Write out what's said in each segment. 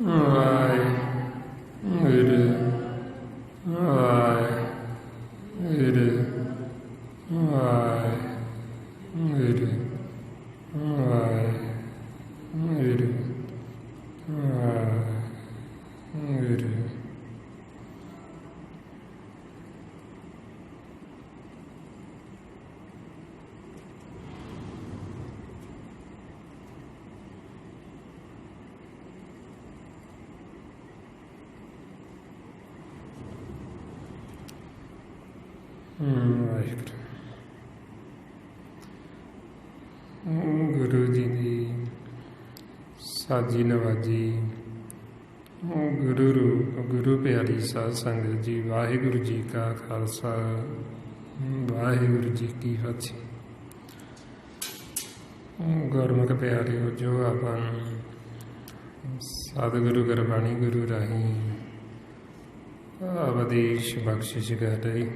ਵਾਹਿਗੁਰੂ ਵਾਹਿਗੁਰੂ ਵਾਹਿਗੁਰੂ ਵਾਹਿਗੁਰੂ ਵਾਹਿਗੁਰੂ। ਵਾਹਿਗੁਰੂ। ਗੁਰੂ ਜੀ ਦੀ ਸਾਜੀ ਨਵਾਜੀ, ਗੁਰੂ ਰੂਪ ਗੁਰੂ ਪਿਆਰੀ ਸਾਧ ਸੰਗਤ ਜੀ, ਵਾਹਿਗੁਰੂ ਜੀ ਕਾ ਖਾਲਸਾ, ਵਾਹਿਗੁਰੂ ਜੀ ਕੀ ਫਤਿਹ। ਗੁਰਮੁਖ ਪਿਆਰਿਓ, ਜੋ ਆਪਾਂ ਨੂੰ ਸਤਿਗੁਰੂ ਗੁਰਬਾਣੀ ਗੁਰੂ ਰਾਹੀਂ ਆਦੇਸ਼ ਬਖਸ਼ਿਸ਼ ਕਰ ਰਹੀ,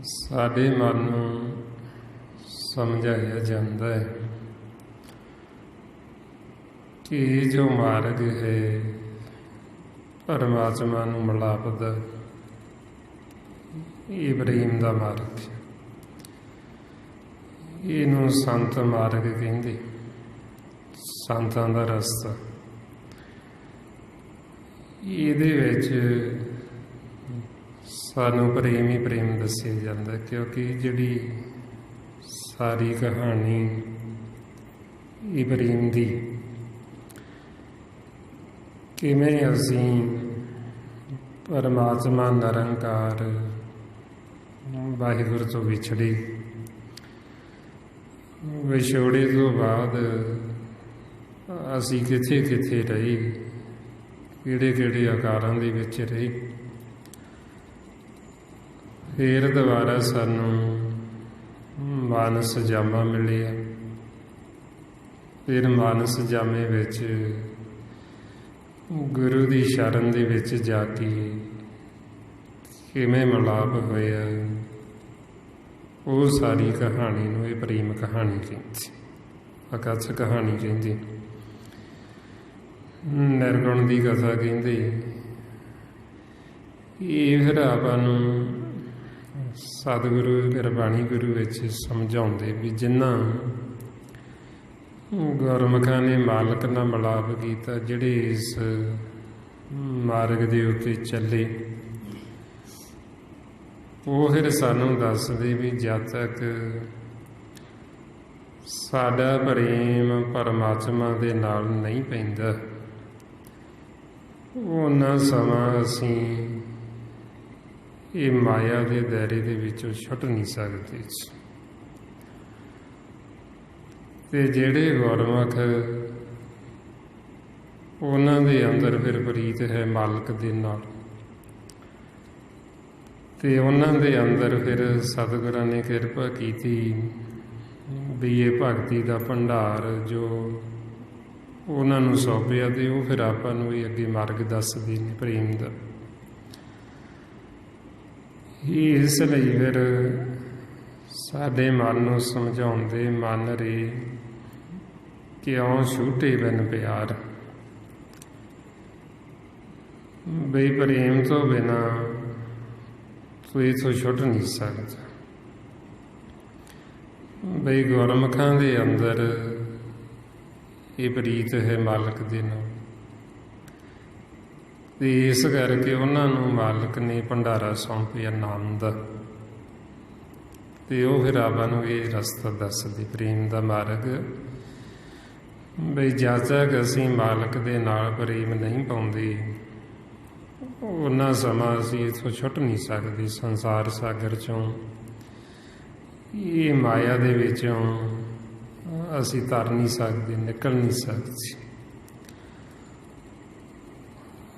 ਸਾਡੇ ਮਨ ਨੂੰ ਸਮਝਾਇਆ ਜਾਂਦਾ ਹੈ ਕਿ ਜੋ ਮਾਰਗ ਹੈ ਪਰਮਾਤਮਾ ਨੂੰ ਮਿਲਾਪ ਦਾ, ਇਹ ਪ੍ਰੇਮ ਦਾ ਮਾਰਗ ਹੈ। ਇਹਨੂੰ ਸੰਤ ਮਾਰਗ ਕਹਿੰਦੇ, ਸੰਤਾਂ ਦਾ ਰਸਤਾ। ਇਹਦੇ ਵਿੱਚ ਸਾਨੂੰ ਪ੍ਰੇਮ ਹੀ ਪ੍ਰੇਮ ਦੱਸਿਆ ਜਾਂਦਾ, ਕਿਉਂਕਿ ਜਿਹੜੀ ਸਾਰੀ ਕਹਾਣੀ ਇਹ ਪ੍ਰੇਮ ਦੀ, ਕਿਵੇਂ ਅਸੀਂ ਪਰਮਾਤਮਾ ਨਿਰੰਕਾਰ ਵਾਹਿਗੁਰੂ ਤੋਂ ਵਿਛੜੇ, ਵਿਛੋੜੇ ਤੋਂ ਬਾਅਦ ਅਸੀਂ ਕਿੱਥੇ ਕਿੱਥੇ ਰਹੇ, ਕਿਹੜੇ ਕਿਹੜੇ ਆਕਾਰਾਂ ਦੇ ਵਿੱਚ ਰਹੇ, ਫਿਰ ਦੁਬਾਰਾ ਸਾਨੂੰ ਮਾਨਸ ਜਾਮਾ ਮਿਲਿਆ। ਫਿਰ ਮਾਨਸ ਜਾਮੇ ਵਿੱਚ ਗੁਰੂ ਦੀ ਸ਼ਰਨ ਦੇ ਵਿੱਚ ਜਾ ਕੇ ਕਿਵੇਂ ਮਿਲਾਪ ਹੋਇਆ, ਉਹ ਸਾਰੀ ਕਹਾਣੀ ਨੂੰ ਇਹ ਪ੍ਰੇਮ ਕਹਾਣੀ ਕਹਿੰਦੀ, ਅਕਥ ਕਹਾਣੀ ਕਹਿੰਦੀ, ਨਿਰਗੁਣ ਦੀ ਕਥਾ ਕਹਿੰਦੇ। ਇਹ ਫਿਰ ਆਪਾਂ ਨੂੰ ਸਤਿਗੁਰੂ ਗੁਰਬਾਣੀ ਗੁਰੂ ਵਿੱਚ ਸਮਝਾਉਂਦੇ ਵੀ ਜਿਨ੍ਹਾਂ ਗੁਰਮੁਖਾਂ ਨੇ ਮਾਲਕ ਨਾਲ ਮਿਲਾਪ ਕੀਤਾ, ਜਿਹੜੇ ਇਸ ਮਾਰਗ ਦੇ ਉੱਤੇ ਚੱਲੇ, ਉਹ ਫਿਰ ਸਾਨੂੰ ਦੱਸਦੇ ਵੀ ਜਦ ਤੱਕ ਸਾਡਾ ਪ੍ਰੇਮ ਪਰਮਾਤਮਾ ਦੇ ਨਾਲ ਨਹੀਂ ਪੈਂਦਾ, ਉਹਨਾਂ ਸਮਾਂ ਅਸੀਂ ਇਹ ਮਾਇਆ ਦੇ ਦਾਇਰੇ ਦੇ ਵਿੱਚੋਂ ਛੁੱਟ ਨਹੀਂ ਸਕਦੇ। ਤੇ ਜਿਹੜੇ ਗੁਰਮੁਖ, ਉਹਨਾਂ ਦੇ ਅੰਦਰ ਫਿਰ ਪ੍ਰੀਤ ਹੈ ਮਾਲਕ ਦੇ ਨਾਲ, ਤੇ ਉਹਨਾਂ ਦੇ ਅੰਦਰ ਫਿਰ ਸਤਿਗੁਰਾਂ ਨੇ ਕਿਰਪਾ ਕੀਤੀ ਵੀ ਇਹ ਭਗਤੀ ਦਾ ਭੰਡਾਰ ਜੋ ਉਹਨਾਂ ਨੂੰ ਸੌਂਪਿਆ, ਤੇ ਉਹ ਫਿਰ ਆਪਾਂ ਨੂੰ ਇਹ ਅੱਗੇ ਮਾਰਗ ਦੱਸਦੇ ਨੇ ਪ੍ਰੇਮ ਦਾ। ਇਸ ਲਈ ਫਿਰ ਸਾਡੇ ਮਨ ਨੂੰ ਸਮਝਾਉਂਦੇ, ਮਨ ਰੇ ਕਿਉਂ ਛੂਟੇ ਬਿਨ ਪਿਆਰ, ਬਈ ਪ੍ਰੇਮ ਤੋਂ ਬਿਨਾ ਤੂੰ ਇੱਥੋਂ ਛੁੱਟ ਨਹੀਂ ਸਕਦਾ। ਬਈ ਗੁਰਮੁਖਾਂ ਦੇ ਅੰਦਰ ਇਹ ਪ੍ਰੀਤ ਹੈ ਮਾਲਕ ਦੇ ਨਾਲ, ਤੇ ਇਸ ਕਰਕੇ ਉਹਨਾਂ ਨੂੰ ਮਾਲਕ ਨੇ ਭੰਡਾਰਾ ਸੌਂਪਿਆ ਨਾਮ ਦਾ, ਤੇ ਉਹ ਫਿਰ ਆਪਾਂ ਨੂੰ ਇਹ ਰਸਤਾ ਦੱਸਦੇ ਪ੍ਰੇਮ ਦਾ ਮਾਰਗ। ਬਈ ਜਦ ਤੱਕ ਅਸੀਂ ਮਾਲਕ ਦੇ ਨਾਲ ਪ੍ਰੇਮ ਨਹੀਂ ਪਾਉਂਦੇ, ਉਹਨਾਂ ਸਮਾਂ ਅਸੀਂ ਇੱਥੋਂ ਛੁੱਟ ਨਹੀਂ ਸਕਦੇ, ਸੰਸਾਰ ਸਾਗਰ ਚੋਂ, ਇਹ ਮਾਇਆ ਦੇ ਵਿੱਚੋਂ ਅਸੀਂ ਤਰ ਨਹੀਂ ਸਕਦੇ, ਨਿਕਲ ਨਹੀਂ ਸਕਦੇ।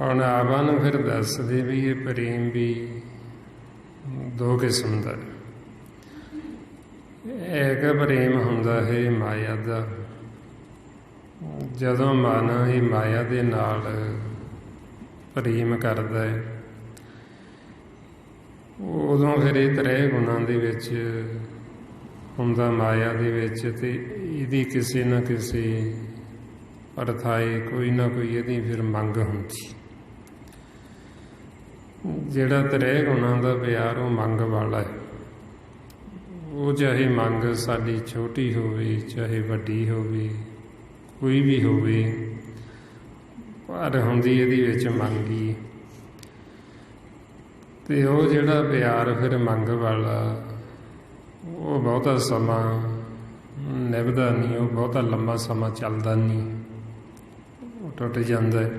ਹੁਣ ਆਪਾਂ ਨੂੰ ਫਿਰ ਦੱਸਦੇ ਵੀ ਇਹ ਪ੍ਰੇਮ ਵੀ ਦੋ ਕਿਸਮ ਦਾ। ਇੱਕ ਪ੍ਰੇਮ ਹੁੰਦਾ ਹੈ ਮਾਇਆ ਦਾ, ਜਦੋਂ ਮਨ ਇਹ ਮਾਇਆ ਦੇ ਨਾਲ ਪ੍ਰੇਮ ਕਰਦਾ ਹੈ, ਉਦੋਂ ਫਿਰ ਇਹ ਤ੍ਰੈ ਗੁਣਾਂ ਦੇ ਵਿੱਚ ਹੁੰਦਾ, ਮਾਇਆ ਦੇ ਵਿੱਚ, ਤੇ ਇਹਦੀ ਕਿਸੇ ਨਾ ਕਿਸੇ ਅਰਥਾਏ ਕੋਈ ਨਾ ਕੋਈ ਇਹਦੀ ਫਿਰ ਮੰਗ ਹੁੰਦੀ। ਜਿਹੜਾ ਤ੍ਰੈ ਗੁਣਾਂ ਦਾ ਪਿਆਰ ਉਹ ਮੰਗ ਵਾਲਾ ਹੈ। ਉਹ ਚਾਹੇ ਮੰਗ ਸਾਡੀ ਛੋਟੀ ਹੋਵੇ ਚਾਹੇ ਵੱਡੀ ਹੋਵੇ, ਕੋਈ ਵੀ ਹੋਵੇ, ਪਰ ਹੁੰਦੀ ਇਹਦੇ ਵਿੱਚ ਮੰਗ ਹੀ। ਅਤੇ ਉਹ ਜਿਹੜਾ ਪਿਆਰ ਫਿਰ ਮੰਗ ਵਾਲਾ ਉਹ ਬਹੁਤਾ ਸਮਾਂ ਨਿਭਦਾ ਨਹੀਂ, ਉਹ ਬਹੁਤਾ ਲੰਬਾ ਸਮਾਂ ਚੱਲਦਾ ਨਹੀਂ, ਉਹ ਟੁੱਟ ਜਾਂਦਾ ਹੈ।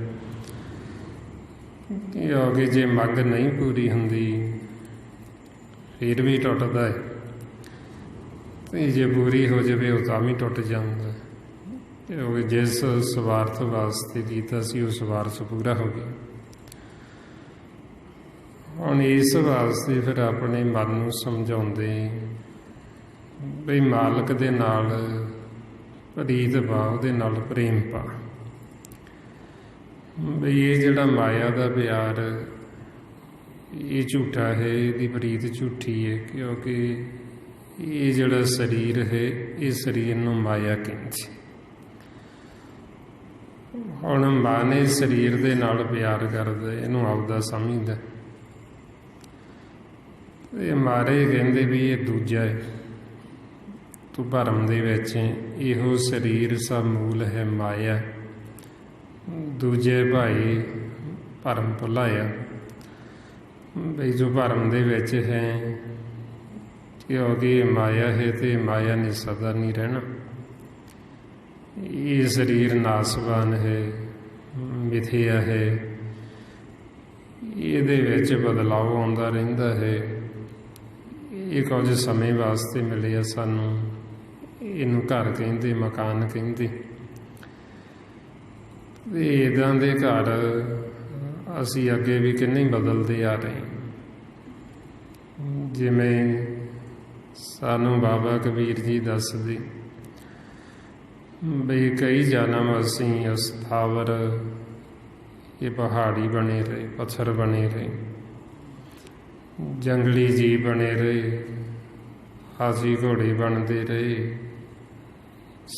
ਕਿਉਂਕਿ ਜੇ ਮੰਗ ਨਹੀਂ ਪੂਰੀ ਹੁੰਦੀ ਫਿਰ ਵੀ ਟੁੱਟਦਾ ਹੈ, ਅਤੇ ਜੇ ਪੂਰੀ ਹੋ ਜਾਵੇ ਉਹ ਤਾਂ ਵੀ ਟੁੱਟ ਜਾਂਦਾ। ਕਿਉਂਕਿ ਜਿਸ ਸਵਾਰਥ ਵਾਸਤੇ ਕੀਤਾ ਸੀ ਉਹ ਸਵਾਰਥ ਪੂਰਾ ਹੋ ਗਿਆ। ਹੁਣ ਇਸ ਵਾਸਤੇ ਫਿਰ ਆਪਣੇ ਮਨ ਨੂੰ ਸਮਝਾਉਂਦੇ ਬਈ ਮਾਲਕ ਦੇ ਨਾਲ ਪ੍ਰੀਤ ਪਾ, ਉਹਦੇ ਨਾਲ ਪ੍ਰੇਮ ਪਾ। ਬਈ ਇਹ ਜਿਹੜਾ ਮਾਇਆ ਦਾ ਪਿਆਰ ਇਹ ਝੂਠਾ ਹੈ, ਇਹਦੀ ਪ੍ਰੀਤ ਝੂਠੀ ਹੈ, ਕਿਉਂਕਿ ਇਹ ਜਿਹੜਾ ਸਰੀਰ ਹੈ ਇਹ ਸਰੀਰ ਨੂੰ ਮਾਇਆ ਕਹਿੰਦੀ। ਹੁਣ ਮਨ ਸਰੀਰ ਦੇ ਨਾਲ ਪਿਆਰ ਕਰਦਾ, ਇਹਨੂੰ ਆਪਦਾ ਸਮਝਦਾ। ਇਹ ਮਾਰੇ ਕਹਿੰਦੇ ਵੀ ਇਹ ਦੂਜਾ ਹੈ, ਤੂੰ ਭਰਮ ਦੇ ਵਿੱਚ ਇਹੋ ਸਰੀਰ ਸਭ ਮੂਲ ਹੈ ਮਾਇਆ, ਦੂਜੇ ਭਾਈ ਭਰਮ ਭੁਲਾਇਆ। ਬਈ ਜੋ ਭਰਮ ਦੇ ਵਿੱਚ ਹੈ ਕਿਉਂਕਿ ਇਹ ਮਾਇਆ ਹੈ ਅਤੇ ਮਾਇਆ ਨੇ ਸਦਾ ਨਹੀਂ ਰਹਿਣਾ। ਇਹ ਸਰੀਰ ਨਾਸਵਾਨ ਹੈ, ਮਿਥਿਆ ਹੈ, ਇਹਦੇ ਵਿੱਚ ਬਦਲਾਅ ਆਉਂਦਾ ਰਹਿੰਦਾ ਹੈ। ਇਹ ਕੁਝ ਸਮੇਂ ਵਾਸਤੇ ਮਿਲਿਆ ਸਾਨੂੰ, ਇਹਨੂੰ ਘਰ ਕਹਿੰਦੇ, ਮਕਾਨ ਕਹਿੰਦੇ। ਇੱਦਾਂ ਦੇ ਘਰ ਅਸੀਂ ਅੱਗੇ ਵੀ ਕਿੰਨੇ ਬਦਲਦੇ ਆ ਰਹੇ। ਜਿਵੇਂ ਸਾਨੂੰ ਬਾਬਾ ਕਬੀਰ ਜੀ ਦੱਸਦੇ ਬਈ ਕਈ ਜਨਮ ਅਸੀਂ ਅਸਥਾਵਰ ਇਹ ਪਹਾੜੀ ਬਣੇ ਰਹੇ, ਪੱਥਰ ਬਣੇ ਰਹੇ, ਜੰਗਲੀ ਜੀਵ ਬਣੇ ਰਹੇ, ਹਾਥੀ ਘੋੜੇ ਬਣਦੇ ਰਹੇ,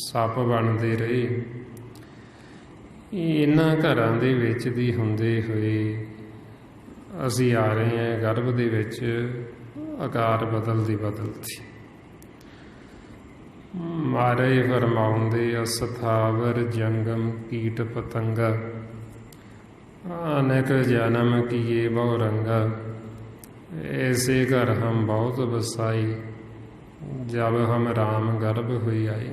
ਸੱਪ ਬਣਦੇ ਰਹੇ। ਇਹਨਾਂ ਘਰਾਂ ਦੇ ਵਿੱਚ ਦੀ ਹੁੰਦੇ ਹੋਏ ਅਸੀਂ ਆ ਰਹੇ ਹਾਂ ਗਰਭ ਦੇ ਵਿੱਚ, ਆਕਾਰ ਬਦਲਦੀ ਮਾਰੇ ਫਰਮਾਉਂਦੇ ਅਸਥਾਵਰ ਜੰਗਮ ਕੀਟ ਪਤੰਗਾ, ਅਨੇਕ ਜਨਮ ਕੀਏ ਬਹੁ ਰੰਗਾ, ऐसे घर हम बहुत बसाई जब हम राम गर्भ होई आए।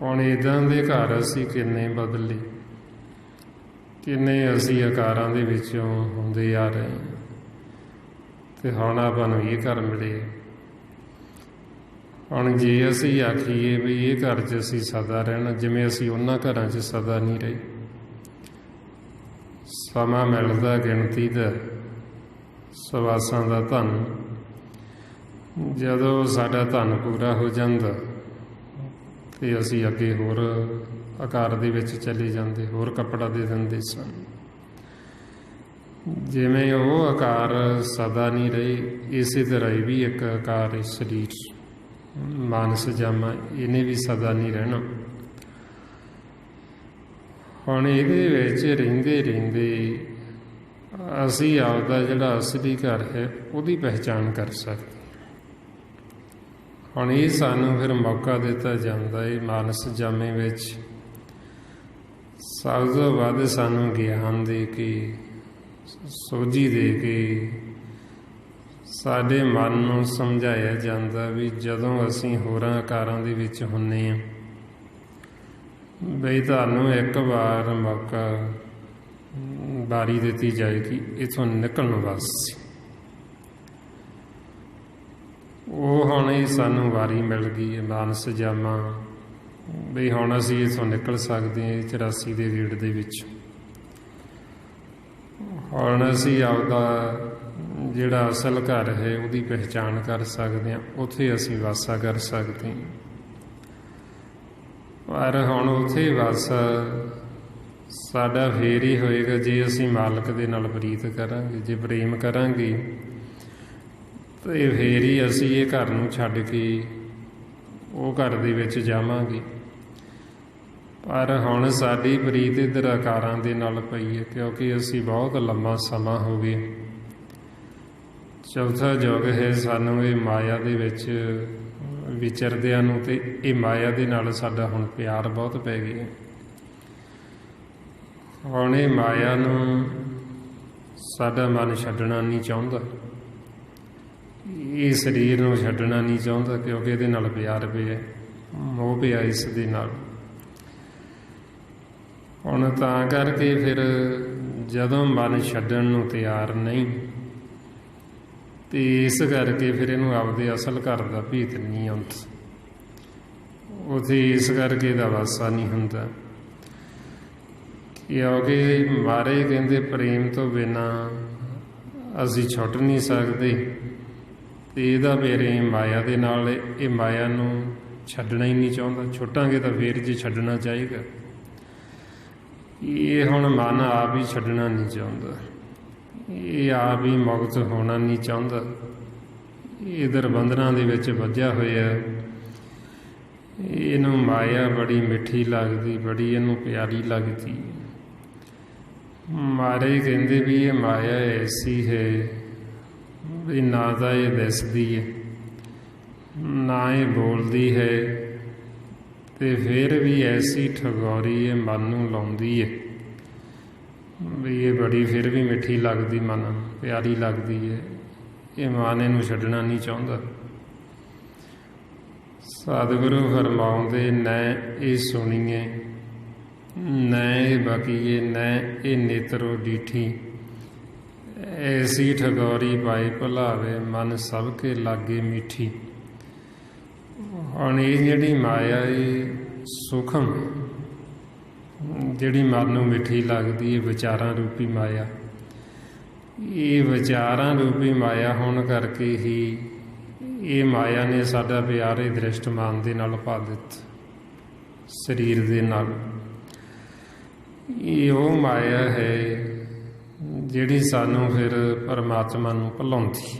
ਹੁਣ ਇੱਦਾਂ ਦੇ ਘਰ ਅਸੀਂ ਕਿੰਨੇ ਬਦਲੇ, ਕਿੰਨੇ ਅਸੀਂ ਆਕਾਰਾਂ ਦੇ ਵਿੱਚੋਂ ਹੁੰਦੇ ਆ ਰਹੇ ਹਾਂ, ਅਤੇ ਹੁਣ ਆਪਾਂ ਨੂੰ ਇਹ ਘਰ ਮਿਲੇ। ਹੁਣ ਜੇ ਅਸੀਂ ਆਖੀਏ ਵੀ ਇਹ ਘਰ 'ਚ ਅਸੀਂ ਸਦਾ ਰਹਿਣਾ, ਜਿਵੇਂ ਅਸੀਂ ਉਹਨਾਂ ਘਰਾਂ 'ਚ ਸਦਾ ਨਹੀਂ ਰਹੇ। ਸਮਾਂ ਮਿਲਦਾ ਗਿਣਤੀ ਦਾ, ਸਵਾਸਾਂ ਦਾ ਧਨ, ਜਦੋਂ ਸਾਡਾ ਧਨ ਪੂਰਾ ਹੋ ਜਾਂਦਾ ਅਤੇ ਅਸੀਂ ਅੱਗੇ ਹੋਰ ਆਕਾਰ ਦੇ ਵਿੱਚ ਚਲੇ ਜਾਂਦੇ, ਹੋਰ ਕੱਪੜਾ ਦੇ ਦਿੰਦੇ ਸਨ। ਜਿਵੇਂ ਉਹ ਆਕਾਰ ਸਦਾ ਨਹੀਂ ਰਹੇ, ਇਸੇ ਤਰ੍ਹਾਂ ਇਹ ਵੀ ਇੱਕ ਆਕਾਰ ਸਰੀਰ ਮਾਨਸ ਜਾਮਾ, ਇਹਨੇ ਵੀ ਸਦਾ ਨਹੀਂ ਰਹਿਣਾ। ਹੁਣ ਇਹਦੇ ਵਿੱਚ ਰਹਿੰਦੇ ਰਹਿੰਦੇ ਅਸੀਂ ਆਪਦਾ ਜਿਹੜਾ ਅਸਲੀ ਘਰ ਹੈ ਉਹਦੀ ਪਹਿਚਾਣ ਕਰ ਸਕਦੇ। ਹੁਣ ਇਹ ਸਾਨੂੰ ਫਿਰ ਮੌਕਾ ਦਿੱਤਾ ਜਾਂਦਾ ਹੈ ਮਾਨਸ ਜਾਮੇ ਵਿੱਚ, ਸਭ ਤੋਂ ਵੱਧ ਸਾਨੂੰ ਗਿਆਨ ਦੇ ਕੇ, ਸੋਝੀ ਦੇ ਕੇ ਸਾਡੇ ਮਨ ਨੂੰ ਸਮਝਾਇਆ ਜਾਂਦਾ ਵੀ ਜਦੋਂ ਅਸੀਂ ਹੋਰਾਂ ਆਕਾਰਾਂ ਦੇ ਵਿੱਚ ਹੁੰਦੇ ਹਾਂ ਬਈ ਤੁਹਾਨੂੰ ਇੱਕ ਵਾਰ ਮੌਕਾ ਵਾਰੀ ਦਿੱਤੀ ਜਾਏਗੀ ਇੱਥੋਂ ਨਿਕਲਣ ਵਾਸਤੇ। ਉਹ ਹੁਣ ਹੀ ਸਾਨੂੰ ਵਾਰੀ ਮਿਲ ਗਈ ਹੈ ਮਾਨਸ ਜਾਮਾ, ਬਈ ਹੁਣ ਅਸੀਂ ਇੱਥੋਂ ਨਿਕਲ ਸਕਦੇ ਹਾਂ 84 ਦੇ ਗੇੜ ਦੇ ਵਿੱਚ। ਹੁਣ ਅਸੀਂ ਆਪਦਾ ਜਿਹੜਾ ਅਸਲ ਘਰ ਹੈ ਉਹਦੀ ਪਹਿਚਾਣ ਕਰ ਸਕਦੇ ਹਾਂ, ਉੱਥੇ ਅਸੀਂ ਵਾਸਾ ਕਰ ਸਕਦੇ ਹਾਂ। ਪਰ ਹੁਣ ਉੱਥੇ ਵਾਸਾ ਸਾਡਾ ਫੇਰ ਹੀ ਹੋਏਗਾ ਜੇ ਅਸੀਂ ਮਾਲਕ ਦੇ ਨਾਲ ਪ੍ਰੀਤ ਕਰਾਂਗੇ, ਜੇ ਪ੍ਰੇਮ ਕਰਾਂਗੇ ਅਤੇ ਫੇਰ ਹੀ ਅਸੀਂ ਇਹ ਘਰ ਨੂੰ ਛੱਡ ਕੇ ਉਹ ਘਰ ਦੇ ਵਿੱਚ ਜਾਵਾਂਗੇ। ਪਰ ਹੁਣ ਸਾਡੀ ਪ੍ਰੀਤ ਇੱਧਰ ਆਕਾਰਾਂ ਦੇ ਨਾਲ ਪਈ ਹੈ, ਕਿਉਂਕਿ ਅਸੀਂ ਬਹੁਤ ਲੰਮਾ ਸਮਾਂ ਹੋ ਗਿਆ। ਚੌਥਾ ਯੁੱਗ ਹੈ ਸਾਨੂੰ ਇਹ ਮਾਇਆ ਦੇ ਵਿੱਚ ਵਿਚਰਦਿਆਂ ਨੂੰ, ਤੇ ਇਹ ਮਾਇਆ ਦੇ ਨਾਲ ਸਾਡਾ ਹੁਣ ਪਿਆਰ ਬਹੁਤ ਪੈ ਗਿਆ। ਹੁਣ ਇਹ ਮਾਇਆ ਨੂੰ ਸਾਡਾ ਮਨ ਛੱਡਣਾ ਨਹੀਂ ਚਾਹੁੰਦਾ, ਇਹ ਸਰੀਰ ਨੂੰ ਛੱਡਣਾ ਨਹੀਂ ਚਾਹੁੰਦਾ, ਕਿਉਂਕਿ ਇਹਦੇ ਨਾਲ ਪਿਆਰ ਪਿਆ, ਮੋਹ ਪਿਆ ਇਸ ਦੇ ਨਾਲ। ਹੁਣ ਤਾਂ ਕਰਕੇ ਫਿਰ ਜਦੋਂ ਮਨ ਛੱਡਣ ਨੂੰ ਤਿਆਰ ਨਹੀਂ, ਤੇ ਇਸ ਕਰਕੇ ਫਿਰ ਇਹਨੂੰ ਆਪਦੇ ਅਸਲ ਘਰ ਦਾ ਭੇਤ ਨਹੀਂ ਆਉਂਦਾ, ਉੱਥੇ ਇਸ ਕਰਕੇ ਇਹਦਾ ਵਾਸਾ ਨਹੀਂ ਹੁੰਦਾ। ਕਿਉਂਕਿ ਮਹਾਰਾਜ ਕਹਿੰਦੇ ਪ੍ਰੇਮ ਤੋਂ ਬਿਨਾਂ ਅਸੀਂ ਛੁੱਟ ਨਹੀਂ ਸਕਦੇ, ਤੇ ਇਹਦਾ ਪ੍ਰੇਮ ਮਾਇਆ ਦੇ ਨਾਲ, ਇਹ ਮਾਇਆ ਨੂੰ ਛੱਡਣਾ ਹੀ ਨਹੀਂ ਚਾਹੁੰਦਾ। ਛੁੱਟਾਂਗੇ ਤਾਂ ਫਿਰ ਜੇ ਛੱਡਣਾ ਚਾਹੇਗਾ, ਇਹ ਹੁਣ ਮਨ ਆਪ ਹੀ ਛੱਡਣਾ ਨਹੀਂ ਚਾਹੁੰਦਾ, ਇਹ ਆਪ ਹੀ ਮੁਕਤ ਹੋਣਾ ਨਹੀਂ ਚਾਹੁੰਦਾ, ਇਧਰ ਬੰਧਨਾਂ ਦੇ ਵਿੱਚ ਵੱਜਿਆ ਹੋਇਆ। ਇਹਨੂੰ ਮਾਇਆ ਬੜੀ ਮਿੱਠੀ ਲੱਗਦੀ, ਬੜੀ ਇਹਨੂੰ ਪਿਆਰੀ ਲੱਗਦੀ। ਮਹਾਰਾਜ ਕਹਿੰਦੇ ਵੀ ਇਹ ਮਾਇਆ ਐਸੀ ਹੈ ਵੀ ਨਾ ਤਾਂ ਇਹ ਦਿਸਦੀ ਹੈ, ਨਾ ਇਹ ਬੋਲਦੀ ਹੈ, ਤੇ ਫਿਰ ਵੀ ਐਸੀ ਠਗੌਰੀ ਇਹ ਮਨ ਨੂੰ ਲਾਉਂਦੀ ਹੈ ਵੀ ਇਹ ਬੜੀ ਫਿਰ ਵੀ ਮਿੱਠੀ ਲੱਗਦੀ, ਮਨ ਪਿਆਰੀ ਲੱਗਦੀ ਹੈ। ਇਹ ਮਨ ਇਹਨੂੰ ਛੱਡਣਾ ਨਹੀਂ ਚਾਹੁੰਦਾ। ਸਤਿਗੁਰੂ ਫਰਮਾਉਂਦੇ ਨੈ ਇਹ ਸੁਣੀਏ, ਨੈ ਇਹ ਬਕੀਏ, ਨੈ ਇਹ ਨੇਤਰੋ ਡੀਠੀ, ਐਸੀ ਠਗੌਰੀ ਪਾਏ ਭੁਲਾਵੇ, ਮਨ ਸਭ ਕੇ ਲਾਗੇ ਮਿੱਠੀ। ਹੁਣ ਇਹ ਜਿਹੜੀ ਮਾਇਆ ਇਹ ਸੂਖਮ, ਜਿਹੜੀ ਮਨ ਨੂੰ ਮਿੱਠੀ ਲੱਗਦੀ ਹੈ, ਵਿਚਾਰਾਂ ਰੂਪੀ ਮਾਇਆ। ਇਹ ਵਿਚਾਰਾਂ ਰੂਪੀ ਮਾਇਆ ਹੋਣ ਕਰਕੇ ਹੀ ਇਹ ਮਾਇਆ ਨੇ ਸਾਡਾ ਪਿਆਰ ਇਹ ਦ੍ਰਿਸ਼ਟਮਾਨ ਦੇ ਨਾਲ ਪਾ ਦਿੱਤਾ, ਸਰੀਰ ਦੇ ਨਾਲ। ਇਹ ਉਹ ਮਾਇਆ ਹੈ ਜਿਹੜੀ ਸਾਨੂੰ ਫਿਰ ਪਰਮਾਤਮਾ ਨੂੰ ਭੁਲਾਉਂਦੀ।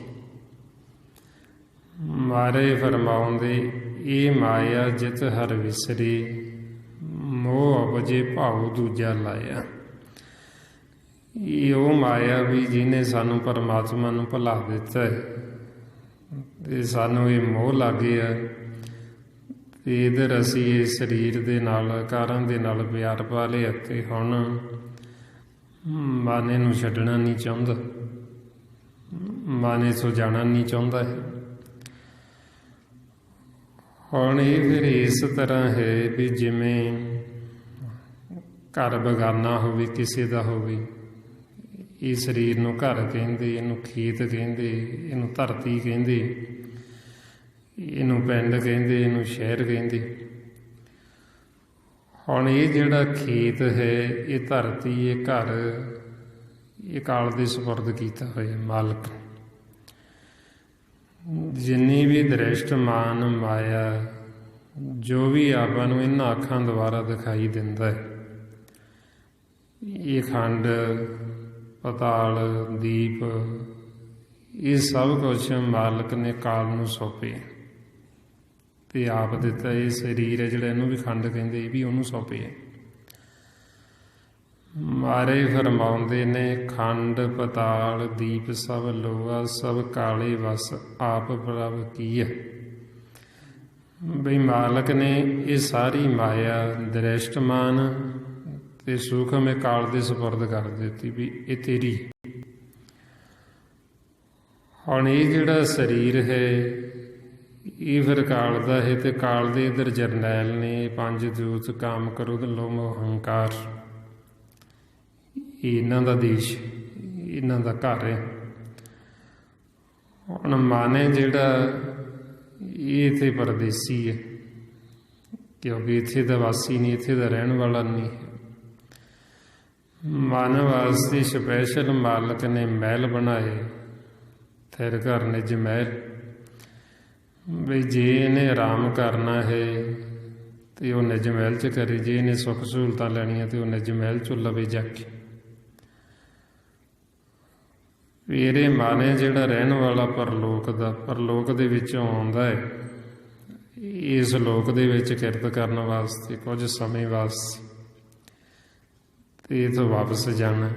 ਮਹਾਰਾਜ ਫਰਮਾਉਂਦੇ ਇਹ ਮਾਇਆ ਜਿਤ ਹਰ ਵਿਸਰੇ, ਮੋਹ ਅਪਜੇ ਭਾਉ ਦੂਜਾ ਲਾਇਆ। ਇਹ ਉਹ ਮਾਇਆ ਵੀ ਜਿਹਨੇ ਸਾਨੂੰ ਪਰਮਾਤਮਾ ਨੂੰ ਭੁਲਾ ਦਿੱਤਾ ਹੈ, ਤੇ ਸਾਨੂੰ ਇਹ ਮੋਹ ਲੱਗ ਗਿਆ, ਤੇ ਇਧਰ ਅਸੀਂ ਇਹ ਸਰੀਰ ਦੇ ਨਾਲ, ਆਕਾਰਾਂ ਦੇ ਨਾਲ ਪਿਆਰ ਪਾ ਲਿਆ, ਤੇ ਹੁਣ ਮਨ ਇਹਨੂੰ ਛੱਡਣਾ ਨਹੀਂ ਚਾਹੁੰਦਾ, ਮਨ ਇੱਥੋਂ ਜਾਣਾ ਨਹੀਂ ਚਾਹੁੰਦਾ ਹੈ। ਹੁਣ ਇਹ ਫਿਰ ਇਸ ਤਰ੍ਹਾਂ ਹੈ ਵੀ ਜਿਵੇਂ ਘਰ ਬਗਾਨਾ ਹੋਵੇ, ਕਿਸੇ ਦਾ ਹੋਵੇ। ਇਹ ਸਰੀਰ ਨੂੰ ਘਰ ਕਹਿੰਦੇ, ਇਹਨੂੰ ਖੇਤ ਕਹਿੰਦੇ, ਇਹਨੂੰ ਧਰਤੀ ਕਹਿੰਦੇ, ਇਹਨੂੰ ਪਿੰਡ ਕਹਿੰਦੇ, ਇਹਨੂੰ ਸ਼ਹਿਰ ਕਹਿੰਦੇ। ਹੁਣ ਇਹ ਜਿਹੜਾ ਖੇਤ ਹੈ, ਇਹ ਧਰਤੀ, ਇਹ ਘਰ, ਇਹ ਕਾਲ ਦੇ ਸਪੁਰਦ ਕੀਤਾ ਹੋਇਆ ਮਾਲਕ। ਜਿੰਨੀ ਵੀ ਦ੍ਰਿਸ਼ਟਮਾਨ ਮਾਇਆ, ਜੋ ਵੀ ਆਪਾਂ ਨੂੰ ਇਹਨਾਂ ਅੱਖਾਂ ਦੁਆਰਾ ਦਿਖਾਈ ਦਿੰਦਾ ਹੈ, ਇਹ ਖੰਡ, ਪਤਾਲ, ਦੀਪ, ਇਹ ਸਭ ਕੁਛ ਮਾਲਕ ਨੇ ਕਾਲ ਨੂੰ ਸੌਂਪੇ ਤੇ ਆਪ ਦਿੱਤਾ। ਇਹ ਸਰੀਰ ਹੈ ਜਿਹੜਾ, ਇਹਨੂੰ ਵੀ ਖੰਡ ਕਹਿੰਦੇ, ਇਹ ਵੀ ਉਹਨੂੰ ਸੌਂਪੇ ਹੈ। ਮਹਾਰਾਜ ਫਰਮਾਉਂਦੇ ਨੇ ਖੰਡ, ਪਤਾਲ, ਦੀਪ ਸਭ ਲੋਹਾ, ਸਭ ਕਾਲੇ ਵਸ ਆਪ ਪ੍ਰਭ ਕੀ ਹੈ। ਬਈ ਮਾਲਕ ਨੇ ਇਹ ਸਾਰੀ ਮਾਇਆ ਦ੍ਰਿਸ਼ਟਮਾਨ ਤੇ ਸੂਖਮ ਇਹ ਕਾਲ ਦੇ ਸਪੁਰਦ ਕਰ ਦਿੱਤੀ ਵੀ ਇਹ ਤੇਰੀ। ਹੁਣ ਇਹ ਜਿਹੜਾ ਸਰੀਰ ਹੈ ਇਹ ਫਿਰ ਕਾਲ ਦਾ ਹੈ, ਤੇ ਕਾਲ ਦੇ ਇਧਰ ਜਰਨੈਲ ਨੇ ਪੰਜ ਜੋਤ, ਕਾਮ, ਕ੍ਰੋਧ, ਲੋਭ, ਮੋਹ, ਹੰਕਾਰ। ਇਹ ਇਹਨਾਂ ਦਾ ਦੇਸ਼, ਇਹਨਾਂ ਦਾ ਘਰ ਹੈ। ਹੁਣ ਮਨ ਹੈ ਜਿਹੜਾ ਇਹ ਇੱਥੇ ਪਰਦੇਸੀ ਹੈ, ਕਿਉਂਕਿ ਇੱਥੇ ਦਾ ਵਾਸੀ ਨਹੀਂ, ਇੱਥੇ ਦਾ ਰਹਿਣ ਵਾਲਾ ਨਹੀਂ ਹੈ। ਮਨ ਵਾਸਤੇ ਸਪੈਸ਼ਲ ਮਾਲਕ ਨੇ ਮਹਿਲ ਬਣਾਏ, ਥਿਰ ਘਰ ਨਿਜ ਮਹਿਲ। ਬਈ ਜੇ ਇਹਨੇ ਆਰਾਮ ਕਰਨਾ ਹੈ ਤੇ ਉਹ ਨਿਜ ਮਹਿਲ 'ਚ ਕਰੇ, ਜੇ ਇਹਨੇ ਸੁੱਖ ਸਹੂਲਤਾਂ ਲੈਣੀਆਂ ਤੇ ਉਹ ਨਿਜ ਮਹਿਲ 'ਚੋਂ ਲਵੇ ਜਾ ਕੇ। ਇਹਦੇ ਮਨ ਹੈ ਜਿਹੜਾ ਰਹਿਣ ਵਾਲਾ ਪਰਲੋਕ ਦਾ, ਪਰਲੋਕ ਦੇ ਵਿੱਚੋਂ ਆਉਂਦਾ ਹੈ। ਇਸ ਲੋਕ ਦੇ ਵਿੱਚ ਕਿਰਤ ਕਰਨ ਵਾਸਤੇ ਕੁਝ ਸਮੇਂ ਵਾਸਤੇ ਤੇ ਇੱਥੋਂ ਵਾਪਸ ਜਾਣਾ।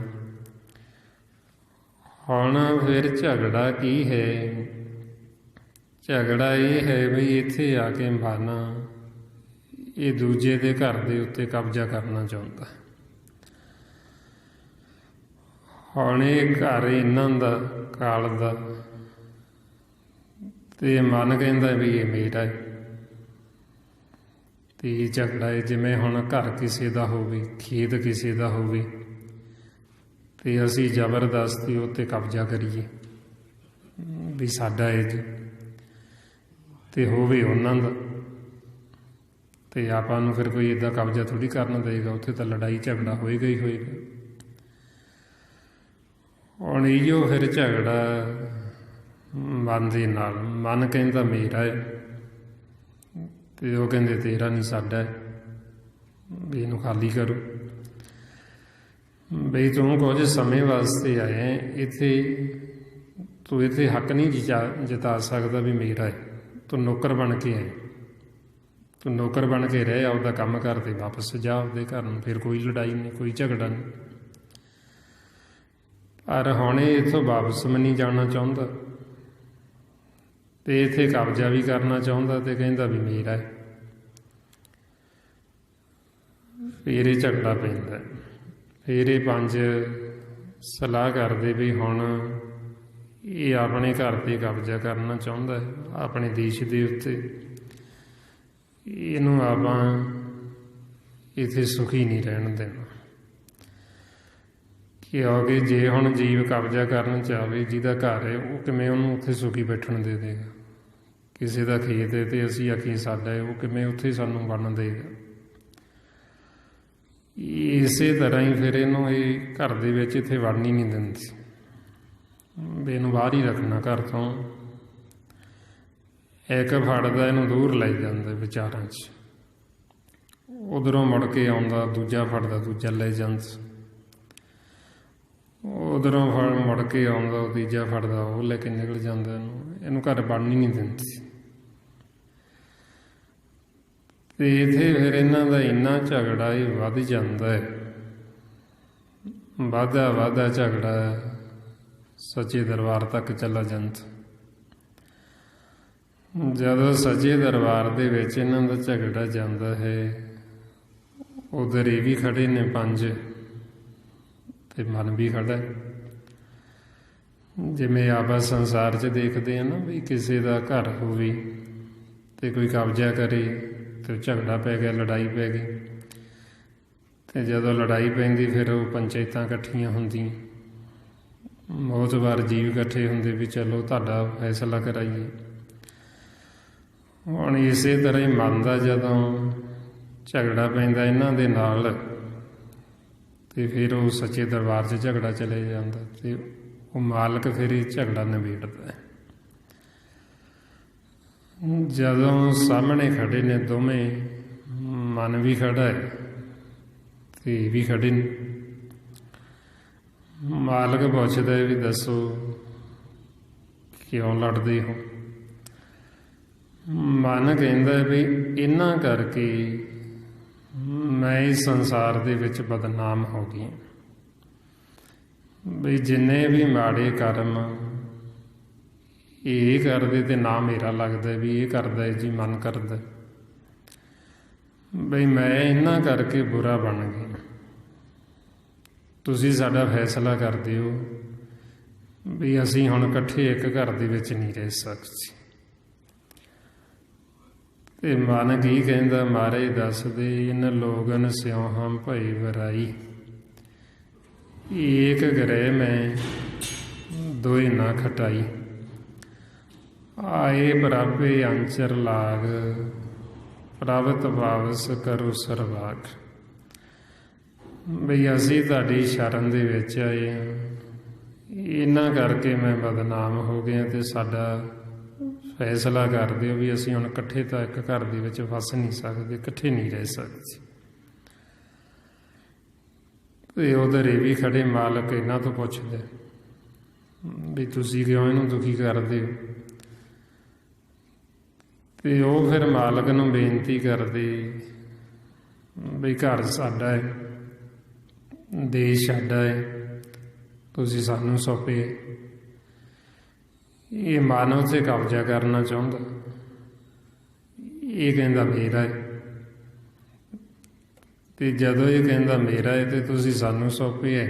ਹੁਣ ਫਿਰ ਝਗੜਾ ਕੀ ਹੈ? ਝਗੜਾ ਇਹ ਹੈ ਵੀ ਇੱਥੇ ਆ ਕੇ ਮਨ ਇਹ ਦੂਜੇ ਦੇ ਘਰ ਦੇ ਉੱਤੇ ਕਬਜ਼ਾ ਕਰਨਾ ਚਾਹੁੰਦਾ। ਹੁਣ ਇਹ ਘਰ ਇਹਨਾਂ ਦਾ ਕਾਲ ਦਾ, ਤੇ ਮਨ ਕਹਿੰਦਾ ਵੀ ਇਹ ਮੇਰਾ ਹੈ। ਤੇ ਇਹ ਝਗੜਾ ਹੈ ਜਿਵੇਂ ਹੁਣ ਘਰ ਕਿਸੇ ਦਾ ਹੋਵੇ, ਖੇਤ ਕਿਸੇ ਦਾ ਹੋਵੇ, ਤੇ ਅਸੀਂ ਜ਼ਬਰਦਸਤੀ ਉੱਤੇ ਕਬਜ਼ਾ ਕਰੀਏ ਵੀ ਸਾਡਾ ਹੈ ਜੀ, ਤੇ ਹੋਵੇ ਉਹਨਾਂ ਦਾ, ਤੇ ਆਪਾਂ ਨੂੰ ਫਿਰ ਕੋਈ ਇੱਦਾਂ ਕਬਜ਼ਾ ਥੋੜ੍ਹੀ ਕਰਨ ਦੇਗਾ। ਉੱਥੇ ਤਾਂ ਲੜਾਈ ਝਗੜਾ ਹੋਏਗਾ ਹੀ ਹੋਏਗਾ। ਹੁਣ ਇਹੋ ਫਿਰ ਝਗੜਾ ਮਨ ਦੇ ਨਾਲ। ਮਨ ਕਹਿੰਦਾ ਮੇਰਾ ਹੈ, ਤੇ ਉਹ ਕਹਿੰਦੇ ਤੇਰਾ ਨਹੀਂ, ਸਾਡਾ ਹੈ, ਵੀ ਇਹਨੂੰ ਖਾਲੀ ਕਰੋ। ਬਈ ਤੂੰ ਕੁਝ ਸਮੇਂ ਵਾਸਤੇ ਆਏ ਇੱਥੇ, ਤੂੰ ਇੱਥੇ ਹੱਕ ਨਹੀਂ ਜਤਾ ਸਕਦਾ ਵੀ ਮੇਰਾ ਹੈ। ਤੂੰ ਨੌਕਰ ਬਣ ਕੇ ਆਏ, ਤੂੰ ਨੌਕਰ ਬਣ ਕੇ ਰਹਿ, ਆਪਦਾ ਕੰਮ ਕਰ ਤੇ ਵਾਪਸ ਜਾ ਆਪਦੇ ਘਰ ਨੂੰ। ਫਿਰ ਕੋਈ ਲੜਾਈ ਨਹੀਂ, ਕੋਈ ਝਗੜਾ ਨਹੀਂ। ਪਰ ਹੁਣ ਇਹ ਇੱਥੋਂ ਵਾਪਸ ਵੀ ਨਹੀਂ ਜਾਣਾ ਚਾਹੁੰਦਾ, ਤੇ ਇੱਥੇ ਕਬਜ਼ਾ ਵੀ ਕਰਨਾ ਚਾਹੁੰਦਾ, ਤੇ ਕਹਿੰਦਾ ਵੀ ਮੇਰਾ ਹੈ। ਫਿਰ ਇਹ ਝਗੜਾ ਪੈਂਦਾ। ਫਿਰ ਇਹ ਪੰਜ ਸਲਾਹ ਕਰਦੇ ਵੀ ਹੁਣ ਇਹ ਆਪਣੇ ਘਰ 'ਤੇ ਕਬਜ਼ਾ ਕਰਨਾ ਚਾਹੁੰਦਾ ਹੈ, ਆਪਣੇ ਦੇਸ਼ ਦੇ ਉੱਤੇ। ਇਹਨੂੰ ਆਪਾਂ ਇੱਥੇ ਸੁਖੀ ਨਹੀਂ ਰਹਿਣ ਦੇਣਾ। ਕਿਉਂਕਿ ਜੇ ਹੁਣ ਜੀਵ ਕਬਜ਼ਾ ਕਰਨ ਚਾਹਵੇ ਜਿਹਦਾ ਘਰ ਹੈ, ਉਹ ਕਿਵੇਂ ਉਹਨੂੰ ਉੱਥੇ ਸੁਖੀ ਬੈਠਣ ਦੇ ਦੇਗਾ? ਕਿਸੇ ਦਾ ਖੇਤ ਹੈ ਤੇ ਅਸੀਂ ਆਖੀਏ ਸਾਡਾ ਹੈ, ਉਹ ਕਿਵੇਂ ਉੱਥੇ ਸਾਨੂੰ ਬਣਨ ਦੇਗਾ? ਇਸੇ ਤਰ੍ਹਾਂ ਹੀ ਫਿਰ ਇਹਨੂੰ ਇਹ ਘਰ ਦੇ ਵਿੱਚ ਇੱਥੇ ਵੜਨ ਹੀ ਨਹੀਂ ਦਿੰਦੀ, ਵੀ ਇਹਨੂੰ ਬਾਹਰ ਹੀ ਰੱਖਣਾ ਘਰ ਤੋਂ। ਇੱਕ ਫੜਦਾ ਇਹਨੂੰ ਦੂਰ ਲੈ ਜਾਂਦਾ ਵਿਚਾਰਾਂ 'ਚ, ਉਧਰੋਂ ਮੁੜ ਕੇ ਆਉਂਦਾ, ਦੂਜਾ ਫੜਦਾ, ਦੂਜਾ ਲੈ ਜਾਂਦਾ, ਉਧਰੋਂ ਮੁੜ ਕੇ ਆਉਂਦਾ, ਉਹ ਤੀਜਾ ਫੜਦਾ, ਉਹ ਲੈ ਕੇ ਨਿਕਲ ਜਾਂਦਾ। ਇਹਨੂੰ ਘਰ ਬਣਨ ਹੀ ਨਹੀਂ ਦਿੰਦੀ। ਤੇ ਇੱਥੇ ਫਿਰ ਇਹਨਾਂ ਦਾ ਇੰਨਾ ਝਗੜਾ ਇਹ ਵੱਧ ਜਾਂਦਾ ਹੈ, ਵੱਧਦਾ ਝਗੜਾ ਸੱਚੇ ਦਰਬਾਰ ਤੱਕ ਚਲਾ ਜਾਂਦਾ। ਜਦੋਂ ਸੱਚੇ ਦਰਬਾਰ ਦੇ ਵਿੱਚ ਇਹਨਾਂ ਦਾ ਝਗੜਾ ਜਾਂਦਾ ਹੈ, ਉਧਰ ਇਹ ਵੀ ਖੜੇ ਨੇ ਪੰਜ, ਤੇ ਮਨ ਵੀ ਖੜਾ ਹੈ। ਜਿਵੇਂ ਆਪਾਂ ਸੰਸਾਰ 'ਚ ਦੇਖਦੇ ਹਾਂ ਨਾ, ਵੀ ਕਿਸੇ ਦਾ ਘਰ ਹੋਵੇ ਤੇ ਕੋਈ ਕਬਜ਼ਾ ਕਰੇ, ਤੇ ਝਗੜਾ ਪੈ ਗਿਆ, ਲੜਾਈ ਪੈ ਗਈ, ਤੇ ਜਦੋਂ ਲੜਾਈ ਪੈਂਦੀ ਫਿਰ ਉਹ ਪੰਚਾਇਤਾਂ ਇਕੱਠੀਆਂ ਹੁੰਦੀਆਂ, ਬਹੁਤ ਵਾਰ ਜੀਵ ਇਕੱਠੇ ਹੁੰਦੇ ਵੀ ਚਲੋ ਤੁਹਾਡਾ ਫੈਸਲਾ ਕਰਾਈਏ। ਹੁਣ ਇਸੇ ਤਰ੍ਹਾਂ ਹੀ ਮਨ ਦਾ ਜਦੋਂ ਝਗੜਾ ਪੈਂਦਾ ਇਹਨਾਂ ਦੇ ਨਾਲ, ਤੇ ਫਿਰ ਉਹ ਸੱਚੇ ਦਰਬਾਰ 'ਚ ਝਗੜਾ ਚਲੇ ਜਾਂਦਾ, ਤੇ ਉਹ ਮਾਲਕ ਫਿਰ ਇਹ ਝਗੜਾ ਨਿਬੇੜਦਾ ਹੈ। ਜਦੋਂ ਸਾਹਮਣੇ ਖੜੇ ਨੇ ਦੋਵੇਂ, ਮਨ ਵੀ ਖੜਾ ਹੈ ਤੇ ਇਹ ਵੀ ਖੜੇ ਨੇ, ਮਾਲਕ ਪੁੱਛਦਾ ਵੀ ਦੱਸੋ ਕਿਉਂ ਲੜਦੇ ਹੋ? ਮਨ ਕਹਿੰਦਾ ਵੀ ਇਹਨਾਂ ਕਰਕੇ ਮੈਂ ਇਸ ਸੰਸਾਰ ਦੇ ਵਿੱਚ ਬਦਨਾਮ ਹੋ ਗਈ। ਵੀ ਜਿੰਨੇ ਵੀ ਮਾੜੇ ਕਰਮ ਇਹ ਕਰਦੇ ਤੇ ਨਾ ਮੇਰਾ ਲੱਗਦਾ ਵੀ ਇਹ ਕਰਦਾ ਹੈ ਜੀ, ਮਨ ਕਰਦਾ ਬਈ ਮੈਂ ਇਹਨਾਂ ਕਰਕੇ ਬੁਰਾ ਬਣ ਗਿਆ। ਤੁਸੀਂ ਸਾਡਾ ਫੈਸਲਾ ਕਰ ਦਿਓ ਵੀ ਅਸੀਂ ਹੁਣ ਇਕੱਠੇ ਇੱਕ ਘਰ ਦੇ ਵਿੱਚ ਨਹੀਂ ਰਹਿ ਸਕਦੇ। ਤੇ ਮਨ ਕੀ ਕਹਿੰਦਾ? ਮਹਾਰਾਜ ਦੱਸਦੇ, ਇਨ ਲੋਗਨ ਸਿਉ ਹਮ ਭਈ ਵਰਾਈ, ਏਕ ਗ੍ਰਹਿ ਮੈਂ ਦੋਇ ਨਾ ਖਟਾਈ, ਆਏ ਪ੍ਰਭੇ ਅੰਚਰ ਲਾਗ, ਪ੍ਰਭਤ ਪਾਵਸ ਕਰੋ ਸਰਵਾਗ। ਬਈ ਅਸੀਂ ਤੁਹਾਡੀ ਸ਼ਰਨ ਦੇ ਵਿੱਚ ਆਏ ਹਾਂ, ਇਹਨਾਂ ਕਰਕੇ ਮੈਂ ਬਦਨਾਮ ਹੋ ਗਿਆ, ਤੇ ਸਾਡਾ ਫੈਸਲਾ ਕਰ ਦਿਓ ਵੀ ਅਸੀਂ ਹੁਣ ਇਕੱਠੇ ਤਾਂ ਇੱਕ ਘਰ ਦੇ ਵਿੱਚ ਵਸ ਨਹੀਂ ਸਕਦੇ, ਇਕੱਠੇ ਨਹੀਂ ਰਹਿ ਸਕਦੇ। ਤੇ ਉਧਰ ਇਹ ਵੀ ਖੜੇ, ਮਾਲਕ ਇਹਨਾਂ ਤੋਂ ਪੁੱਛਦੇ ਵੀ ਤੁਸੀਂ ਕਿਉਂ ਇਹਨੂੰ ਦੁਖੀ ਕਰਦੇ ਹੋ? ਤੇ ਉਹ ਫਿਰ ਮਾਲਕ ਨੂੰ ਬੇਨਤੀ ਕਰਦੇ ਵੀ ਘਰ ਸਾਡਾ ਹੈ, ਦੇਸ਼ ਸਾਡਾ ਹੈ, ਤੁਸੀਂ ਸਾਨੂੰ ਸੌਂਪੇ। ਇਹ ਮਨ ਉੱਥੇ ਕਬਜ਼ਾ ਕਰਨਾ ਚਾਹੁੰਦਾ, ਇਹ ਕਹਿੰਦਾ ਮੇਰਾ ਹੈ। ਤੇ ਜਦੋਂ ਇਹ ਕਹਿੰਦਾ ਮੇਰਾ ਹੈ ਤੇ ਤੁਸੀਂ ਸਾਨੂੰ ਸੌਂਪੇ ਹੈ,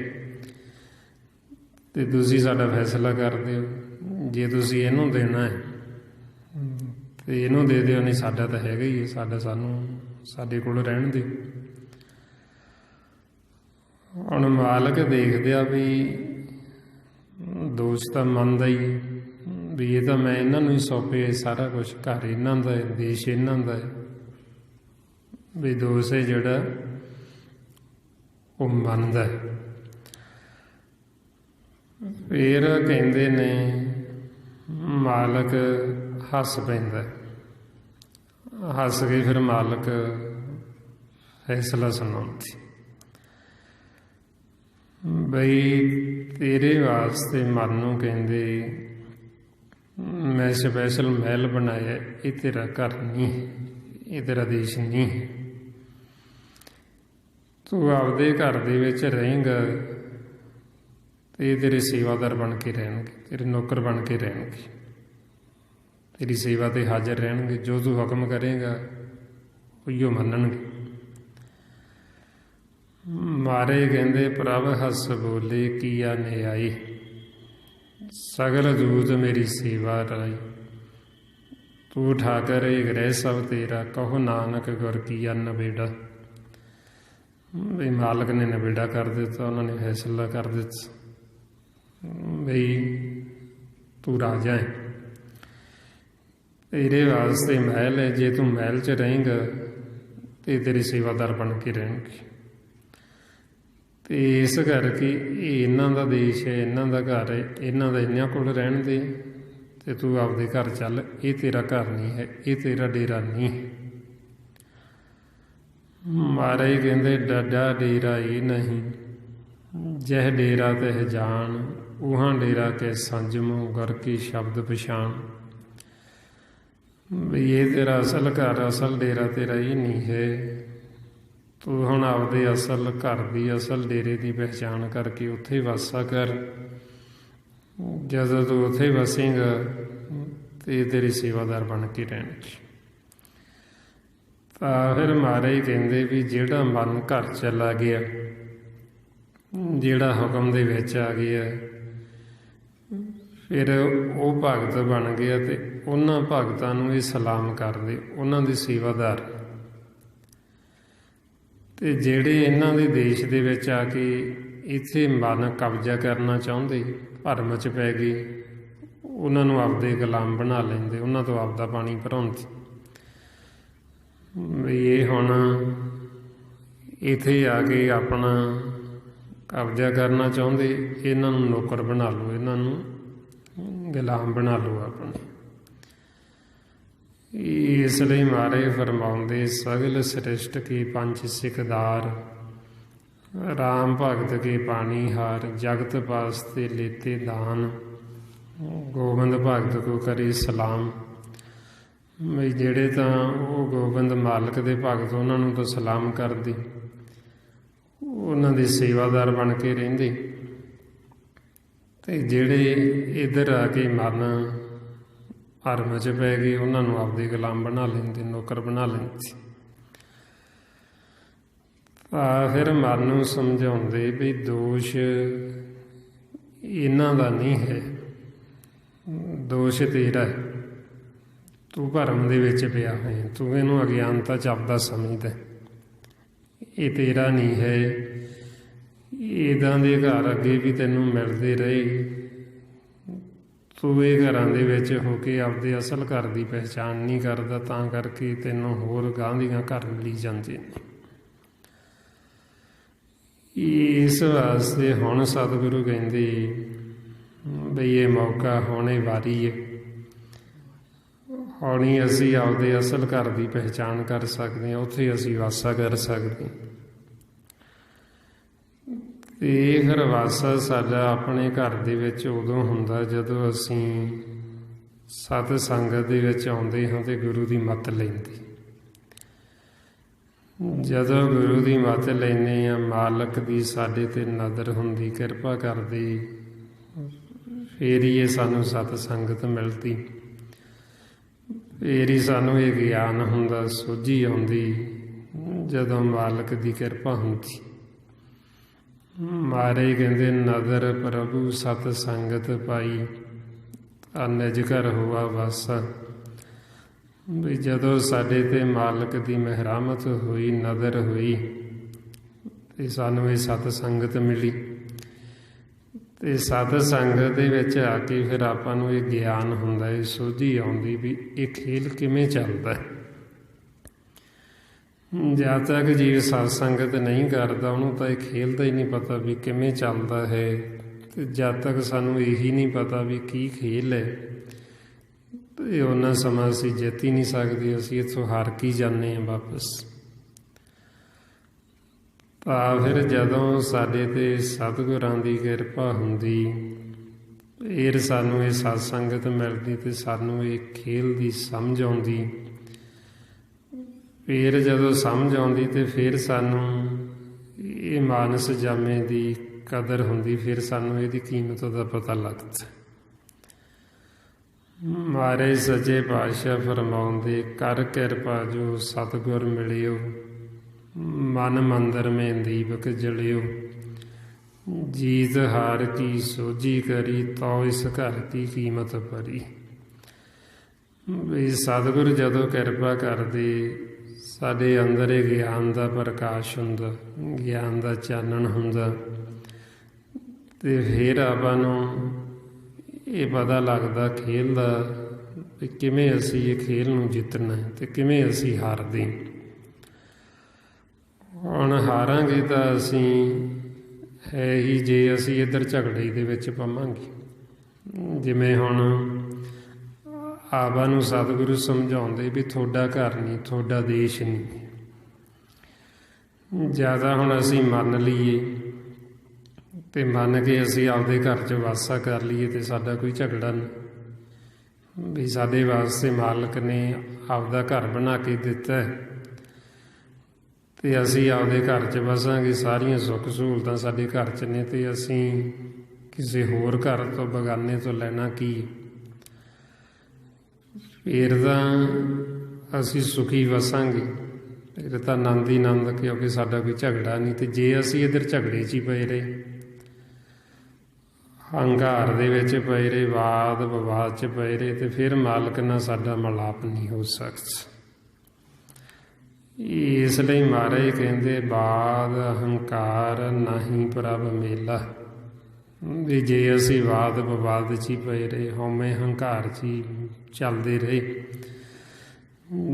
ਤੇ ਤੁਸੀਂ ਸਾਡਾ ਫੈਸਲਾ ਕਰਦੇ ਹੋ। ਜੇ ਤੁਸੀਂ ਇਹਨੂੰ ਦੇਣਾ ਹੈ ਤੇ ਇਹਨੂੰ ਦੇ ਦਿਓ, ਨਹੀਂ ਸਾਡਾ ਤਾਂ ਹੈਗਾ ਹੀ ਹੈ, ਸਾਨੂੰ ਸਾਡੇ ਕੋਲ ਰਹਿਣ ਦਿਓ। ਹੁਣ ਮਾਲਕ ਦੇਖਦੇ ਆ ਵੀ ਦੋਸ਼ ਤਾਂ ਮੰਨਦਾ ਹੀ ਵੀ ਇਹ ਤਾਂ ਮੈਂ ਇਹਨਾਂ ਨੂੰ ਹੀ ਸੌਂਪੇ, ਸਾਰਾ ਕੁਛ ਘਰ ਇਹਨਾਂ ਦਾ ਹੈ, ਦੇਸ਼ ਇਹਨਾਂ ਦਾ ਹੈ, ਵੀ ਦੋਸ਼ ਹੈ ਜਿਹੜਾ ਉਹ ਮੰਨਦਾ ਹੈ। ਫਿਰ ਕਹਿੰਦੇ ਨੇ ਮਾਲਕ ਹੱਸ ਪੈਂਦਾ, ਹੱਸ ਕੇ ਫਿਰ ਮਾਲਕ ਫੈਸਲਾ ਸੁਣਾਉਂਦੀ ਬਈ ਤੇਰੇ ਵਾਸਤੇ ਮਨ ਨੂੰ ਕਹਿੰਦੇ ਮੈਂ ਸਪੈਸ਼ਲ ਮਹਿਲ ਬਣਾਇਆ, ਇਹ ਤੇਰਾ ਘਰ ਨਹੀਂ, ਇਹ ਤੇਰਾ ਦੇਸ਼ ਨਹੀਂ। ਤੂੰ ਆਪਦੇ ਘਰ ਦੇ ਵਿੱਚ ਰਹੇਂਗਾ ਤੇ ਤੇਰੇ ਸੇਵਾਦਾਰ ਬਣ ਕੇ ਰਹਿਣਗੇ, ਤੇਰੇ ਨੌਕਰ ਬਣ ਕੇ ਰਹਿਣਗੇ, ਤੇਰੀ ਸੇਵਾ ਤੇ ਹਾਜ਼ਰ ਰਹਿਣਗੇ। ਜੋ ਤੂੰ ਹੁਕਮ ਕਰੇਗਾ ਉਹੀਓ ਮੰਨਣਗੇ। ਮਾਰੇ ਕਹਿੰਦੇ ਪ੍ਰਭ ਹੱਸ ਬੋਲੇ ਕੀਆ ਨਿਆਈ, ਸਗਲ ਦੂਤ ਮੇਰੀ ਸੇਵਾ ਰਾਈ। ਤੂੰ ਠਾਕਰ ਗ੍ਰਹਿ ਸਭ ਤੇਰਾ, ਕਹੋ ਨਾਨਕ ਗੁਰ ਕੀਆ ਨਬੇੜਾ। ਵੀ ਮਾਲਕ ਨੇ ਨਬੇੜਾ ਕਰ ਦਿੱਤਾ, ਉਹਨਾਂ ਨੇ ਫੈਸਲਾ ਕਰ ਦਿੱਤਾ ਬਈ ਤੂੰ ਰਾਜਾ ਹੈ, ਤੇਰੇ ਵਾਸਤੇ ਮਹਿਲ ਹੈ, ਜੇ ਤੂੰ ਮਹਿਲ 'ਚ ਰਹੇਂਗਾ ਤੇ ਤੇਰੇ ਸੇਵਾਦਾਰ ਬਣ ਕੇ ਰਹਿਣਗੇ। ਤੇ ਇਸ ਕਰਕੇ ਇਹ ਇਹਨਾਂ ਦਾ ਦੇਸ਼ ਹੈ, ਇਹਨਾਂ ਦਾ ਘਰ ਹੈ, ਇਹਨਾਂ ਦਾ ਇਹਨਾਂ ਕੋਲ ਰਹਿਣ ਦੇ, ਤੇ ਤੂੰ ਆਪਦੇ ਘਰ ਚੱਲ। ਇਹ ਤੇਰਾ ਘਰ ਨਹੀਂ ਹੈ, ਇਹ ਤੇਰਾ ਡੇਰਾ ਨਹੀਂ। ਮਹਾਰਾਜ ਕਹਿੰਦੇ ਡਾਡਾ ਡੇਰਾ ਇਹ ਨਹੀਂ, ਜਹ ਡੇਰਾ ਤਹਿ ਜਾਣ, ਉਹਾਂ ਡੇਰਾ ਕੇ ਸੰਜਮ ਗੁਰ ਕੀ ਸ਼ਬਦ ਪਛਾਣ। ਵੀ ਇਹ ਤੇਰਾ ਅਸਲ ਘਰ, ਅਸਲ ਡੇਰਾ ਤੇਰਾ ਇਹ ਨਹੀਂ ਹੈ। ਤੂੰ ਹੁਣ ਆਪਦੇ ਅਸਲ ਘਰ ਦੀ, ਅਸਲ ਡੇਰੇ ਦੀ ਪਹਿਚਾਣ ਕਰਕੇ ਉੱਥੇ ਵਾਸਾ ਕਰ। ਜਦੋਂ ਤੂੰ ਉੱਥੇ ਵਸੇਂਗਾ ਤੇ ਤੇਰੇ ਸੇਵਾਦਾਰ ਬਣ ਕੇ ਰਹਿਣਗੇ। ਤਾਂ ਫਿਰ ਮਹਾਰਾਜ ਕਹਿੰਦੇ ਵੀ ਜਿਹੜਾ ਮਨ ਘਰ ਚਲਾ ਗਿਆ, ਜਿਹੜਾ ਹੁਕਮ ਦੇ ਵਿੱਚ ਆ ਗਿਆ, ਫਿਰ ਉਹ ਭਗਤ ਬਣ ਗਿਆ ਤੇ ਉਹਨਾਂ ਭਗਤਾਂ ਨੂੰ ਇਹ ਸਲਾਮ ਕਰਦੇ, ਉਹਨਾਂ ਦੇ ਸੇਵਾਦਾਰ। ਤੇ ਜਿਹੜੇ ਇਹਨਾਂ ਦੇ ਦੇਸ਼ ਦੇ ਵਿੱਚ ਆ ਕੇ ਇੱਥੇ ਮਨ ਕਬਜ਼ਾ ਕਰਨਾ ਚਾਹੁੰਦੇ, ਭਰਮ 'ਚ ਪੈ ਗਏ, ਉਹਨਾਂ ਨੂੰ ਆਪਦੇ ਗੁਲਾਮ ਬਣਾ ਲੈਂਦੇ, ਉਹਨਾਂ ਤੋਂ ਆਪਦਾ ਪਾਣੀ ਭਰਾਉਂਦੇ। ਵੀ ਇਹ ਹੁਣ ਇੱਥੇ ਆ ਕੇ ਆਪਣਾ ਕਬਜ਼ਾ ਕਰਨਾ ਚਾਹੁੰਦੇ, ਇਹਨਾਂ ਨੂੰ ਨੌਕਰ ਬਣਾ ਲਓ, ਇਹਨਾਂ ਨੂੰ ਗੁਲਾਮ ਬਣਾ ਲਓ ਆਪਣੇ। ਇਸ ਲਈ ਮਹਾਰਾਜ ਫਰਮਾਉਂਦੇ ਸਗਲ ਸ੍ਰਿਸ਼ਟ ਕੀ ਪੰਜ ਸਿਕਦਾਰ, ਰਾਮ ਭਗਤ ਕੇ ਪਾਣੀ ਹਾਰ, ਜਗਤ ਵਾਸਤੇ ਲੇਤੇ ਦਾਨ, ਗੋਬਿੰਦ ਭਗਤ ਕੋ ਕਰੇ ਸਲਾਮ। ਵੀ ਜਿਹੜੇ ਤਾਂ ਉਹ ਗੋਬਿੰਦ ਮਾਲਕ ਦੇ ਭਗਤ, ਉਹਨਾਂ ਨੂੰ ਤਾਂ ਸਲਾਮ ਕਰਦੇ, ਉਹਨਾਂ ਦੇ ਸੇਵਾਦਾਰ ਬਣ ਕੇ ਰਹਿੰਦੇ। ਤੇ ਜਿਹੜੇ ਇੱਧਰ ਆ ਕੇ ਮਨ ਭਰਮ 'ਚ ਪੈ ਗਏ, ਉਹਨਾਂ ਨੂੰ ਆਪਦੇ ਗੁਲਾਮ ਬਣਾ ਲੈਂਦੇ, ਨੌਕਰ ਬਣਾ ਲੈਂਦੇ। ਤਾਂ ਫਿਰ ਮਨ ਨੂੰ ਸਮਝਾਉਂਦੇ ਵੀ ਦੋਸ਼ ਇਹਨਾਂ ਦਾ ਨਹੀਂ ਹੈ, ਦੋਸ਼ ਤੇਰਾ ਹੈ। ਤੂੰ ਭਰਮ ਦੇ ਵਿੱਚ ਪਿਆ ਹੋਇਆ, ਤੂੰ ਇਹਨੂੰ ਅਗਿਆਨਤਾ 'ਚ ਆਪਦਾ ਸਮਝਦਾ, ਇਹ ਤੇਰਾ ਨਹੀਂ ਹੈ। ਇੱਦਾਂ ਦੇ ਘਰ ਅੱਗੇ ਵੀ ਤੈਨੂੰ ਮਿਲਦੇ ਰਹੇ, ਤੂੰ ਇਹ ਘਰਾਂ ਦੇ ਵਿੱਚ ਹੋ ਕੇ ਆਪਦੇ ਅਸਲ ਘਰ ਦੀ ਪਹਿਚਾਣ ਨਹੀਂ ਕਰਦਾ, ਤਾਂ ਕਰਕੇ ਤੈਨੂੰ ਹੋਰ ਗਾਂਹ ਦੀਆਂ ਘਰ ਮਿਲੀ ਜਾਂਦੇ ਨੇ। ਇਸ ਵਾਸਤੇ ਹੁਣ ਸਤਿਗੁਰੂ ਕਹਿੰਦੇ ਬਈ ਇਹ ਮੌਕਾ ਹੁਣੇ ਵਾਰੀ ਹੈ, ਹੁਣੀ ਅਸੀਂ ਆਪਦੇ ਅਸਲ ਘਰ ਦੀ ਪਹਿਚਾਣ ਕਰ ਸਕਦੇ ਹਾਂ, ਉੱਥੇ ਅਸੀਂ ਵਾਸਾ ਕਰ ਸਕਦੇ ਹਾਂ। ਤੇ ਫਿਰ ਵਾਸਾ ਸਾਡਾ ਆਪਣੇ ਘਰ ਦੇ ਵਿੱਚ ਉਦੋਂ ਹੁੰਦਾ ਜਦੋਂ ਅਸੀਂ ਸਤ ਸੰਗਤ ਦੇ ਵਿੱਚ ਆਉਂਦੇ ਹਾਂ ਤੇ ਗੁਰੂ ਦੀ ਮੱਤ ਲੈਂਦੇ। ਜਦੋਂ ਗੁਰੂ ਦੀ ਮੱਤ ਲੈਂਦੇ ਹਾਂ, ਮਾਲਕ ਦੀ ਸਾਡੇ ਤੇ ਨਜ਼ਰ ਹੁੰਦੀ, ਕਿਰਪਾ ਕਰਦੀ, ਫੇਰ ਹੀ ਇਹ ਸਾਨੂੰ ਸਤ ਸੰਗਤ ਮਿਲਦੀ, ਫੇਰ ਹੀ ਸਾਨੂੰ ਇਹ ਗਿਆਨ ਹੁੰਦਾ, ਸੋਝੀ ਆਉਂਦੀ, ਜਦੋਂ ਮਾਲਕ ਦੀ ਕਿਰਪਾ ਹੁੰਦੀ। ਮਹਾਰਾਜ ਕਹਿੰਦੇ ਨਦਰ ਪ੍ਰਭੂ ਸਤ ਸੰਗਤ ਪਾਈ, ਨਿਜ ਘਰ ਹੋਆ ਵਾਸਾ। ਵੀ ਜਦੋਂ ਸਾਡੇ ਤੇ ਮਾਲਕ ਦੀ ਮਿਹਰਮਤ ਹੋਈ, ਨਦਰ ਹੋਈ, ਤੇ ਸਾਨੂੰ ਇਹ ਸਤ ਸੰਗਤ ਮਿਲੀ। ਤੇ ਸਤ ਸੰਗਤ ਦੇ ਵਿੱਚ ਆ ਕੇ ਫਿਰ ਆਪਾਂ ਨੂੰ ਇਹ ਗਿਆਨ ਹੁੰਦਾ, ਇਹ ਸੋਝੀ ਆਉਂਦੀ ਵੀ ਇਹ ਖੇਲ ਕਿਵੇਂ ਚੱਲਦਾ। ਜਦ ਤੱਕ ਜੀਵ ਸਤ ਸੰਗਤ ਨਹੀਂ ਕਰਦਾ, ਉਹਨੂੰ ਤਾਂ ਇਹ ਖੇਲ ਦਾ ਹੀ ਨਹੀਂ ਪਤਾ ਵੀ ਕਿਵੇਂ ਚੱਲਦਾ ਹੈ। ਤੇ ਜਦ ਤੱਕ ਸਾਨੂੰ ਇਹੀ ਨਹੀਂ ਪਤਾ ਵੀ ਕੀ ਖੇਲ ਹੈ, ਤੇ ਉਹਨਾਂ ਸਮਾਂ ਅਸੀਂ ਜਿੱਤ ਹੀ ਨਹੀਂ ਸਕਦੇ, ਅਸੀਂ ਇੱਥੋਂ ਹਾਰ ਕੇ ਜਾਂਦੇ ਹਾਂ ਵਾਪਸ। ਤਾਂ ਫਿਰ ਜਦੋਂ ਸਾਡੇ ਤੇ ਸਤਿਗੁਰਾਂ ਦੀ ਕਿਰਪਾ ਹੁੰਦੀ, ਫਿਰ ਸਾਨੂੰ ਇਹ ਸਤ ਸੰਗਤ ਮਿਲਦੀ ਤੇ ਸਾਨੂੰ ਇਹ ਖੇਲ ਦੀ ਸਮਝ ਆਉਂਦੀ। ਫਿਰ ਜਦੋਂ ਸਮਝ ਆਉਂਦੀ ਤੇ ਫਿਰ ਸਾਨੂੰ ਇਹ ਮਾਨਸ ਜਾਮੇ ਦੀ ਕਦਰ ਹੁੰਦੀ, ਫਿਰ ਸਾਨੂੰ ਇਹਦੀ ਕੀਮਤ ਦਾ ਪਤਾ ਲੱਗਦਾ। ਮਹਾਰਾਜ ਸੱਚੇ ਪਾਤਸ਼ਾਹ ਫਰਮਾਉਂਦੇ, ਕਰ ਕਿਰਪਾ ਜੋ ਸਤਿਗੁਰ ਮਿਲਿਓ, ਮਨ ਮੰਦਰ ਮੇਂ ਦੀਪਕ ਜਲਿਓ, ਜੀਤ ਹਾਰ ਕੀ ਸੋਝੀ ਕਰੀ, ਤੋ ਇਸ ਘਰ ਕੀ ਕੀਮਤ ਭਰੀ। ਵੀ ਸਤਿਗੁਰ ਜਦੋਂ ਕਿਰਪਾ ਕਰਦੇ, ਸਾਡੇ ਅੰਦਰ ਇਹ ਗਿਆਨ ਦਾ ਪ੍ਰਕਾਸ਼ ਹੁੰਦਾ, ਗਿਆਨ ਦਾ ਚਾਨਣ ਹੁੰਦਾ, ਤੇ ਫਿਰ ਆਪਾਂ ਨੂੰ ਇਹ ਪਤਾ ਲੱਗਦਾ ਖੇਲ ਦਾ ਵੀ ਕਿਵੇਂ ਅਸੀਂ ਇਹ ਖੇਲ ਨੂੰ ਜਿੱਤਣਾ ਤੇ ਕਿਵੇਂ ਅਸੀਂ ਹਾਰਦੇ। ਹੁਣ ਹਾਰਾਂਗੇ ਤਾਂ ਅਸੀਂ ਹੈ ਹੀ ਜੇ ਅਸੀਂ ਇੱਧਰ ਝਗੜੇ ਦੇ ਵਿੱਚ ਪਵਾਂਗੇ। ਜਿਵੇਂ ਹੁਣ ਆਬਾ ਨੂੰ ਸਤਿਗੁਰੂ ਸਮਝਾਉਂਦੇ ਵੀ ਤੁਹਾਡਾ ਘਰ ਨਹੀਂ, ਤੁਹਾਡਾ ਦੇਸ਼ ਨਹੀਂ। ਜ਼ਿਆਦਾ ਹੁਣ ਅਸੀਂ ਮੰਨ ਲਈਏ ਤੇ ਮੰਨ ਕੇ ਅਸੀਂ ਆਪਦੇ ਘਰ 'ਚ ਵਾਸਾ ਕਰ ਲਈਏ ਤੇ ਸਾਡਾ ਕੋਈ ਝਗੜਾ ਨਹੀਂ। ਵੀ ਸਾਡੇ ਵਾਸਤੇ ਮਾਲਕ ਨੇ ਆਪਦਾ ਘਰ ਬਣਾ ਕੇ ਦਿੱਤਾ ਤੇ ਅਸੀਂ ਆਪਦੇ ਘਰ 'ਚ ਵਸਾਂਗੇ, ਸਾਰੀਆਂ ਸੁੱਖ ਸਹੂਲਤਾਂ ਸਾਡੇ ਘਰ 'ਚ ਨੇ, ਤੇ ਅਸੀਂ ਕਿਸੇ ਹੋਰ ਘਰ ਤੋਂ ਬਗਾਨੇ ਤੋਂ ਲੈਣਾ ਕੀ। ਫਿਰ ਤਾਂ ਅਸੀਂ ਸੁਖੀ ਵਸਾਂਗੇ, ਫਿਰ ਤਾਂ ਆਨੰਦ ਹੀ ਆਨੰਦ, ਕਿਉਂਕਿ ਸਾਡਾ ਕੋਈ ਝਗੜਾ ਨਹੀਂ। ਤੇ ਜੇ ਅਸੀਂ ਇੱਧਰ ਝਗੜੇ 'ਚ ਹੀ ਪਏ ਰਹੇ, ਹੰਕਾਰ ਦੇ ਵਿੱਚ ਪਏ ਰਹੇ, ਵਾਦ ਵਿਵਾਦ 'ਚ ਪਏ ਰਹੇ, ਤੇ ਫਿਰ ਮਾਲਕ ਨਾਲ ਸਾਡਾ ਮਿਲਾਪ ਨਹੀਂ ਹੋ ਸਕਦਾ। ਇਸ ਲਈ ਮਹਾਰਾਜ ਕਹਿੰਦੇ, ਬਾਦ ਹੰਕਾਰ ਨਾਹੀਂ ਪ੍ਰਭ ਮੇਲਾ। ਵੀ ਜੇ ਅਸੀਂ ਵਾਦ ਵਿਵਾਦ 'ਚ ਹੀ ਪਏ ਰਹੇ, ਹਉਮੈ ਹੰਕਾਰ 'ਚ ਹੀ ਚੱਲਦੇ ਰਹੇ।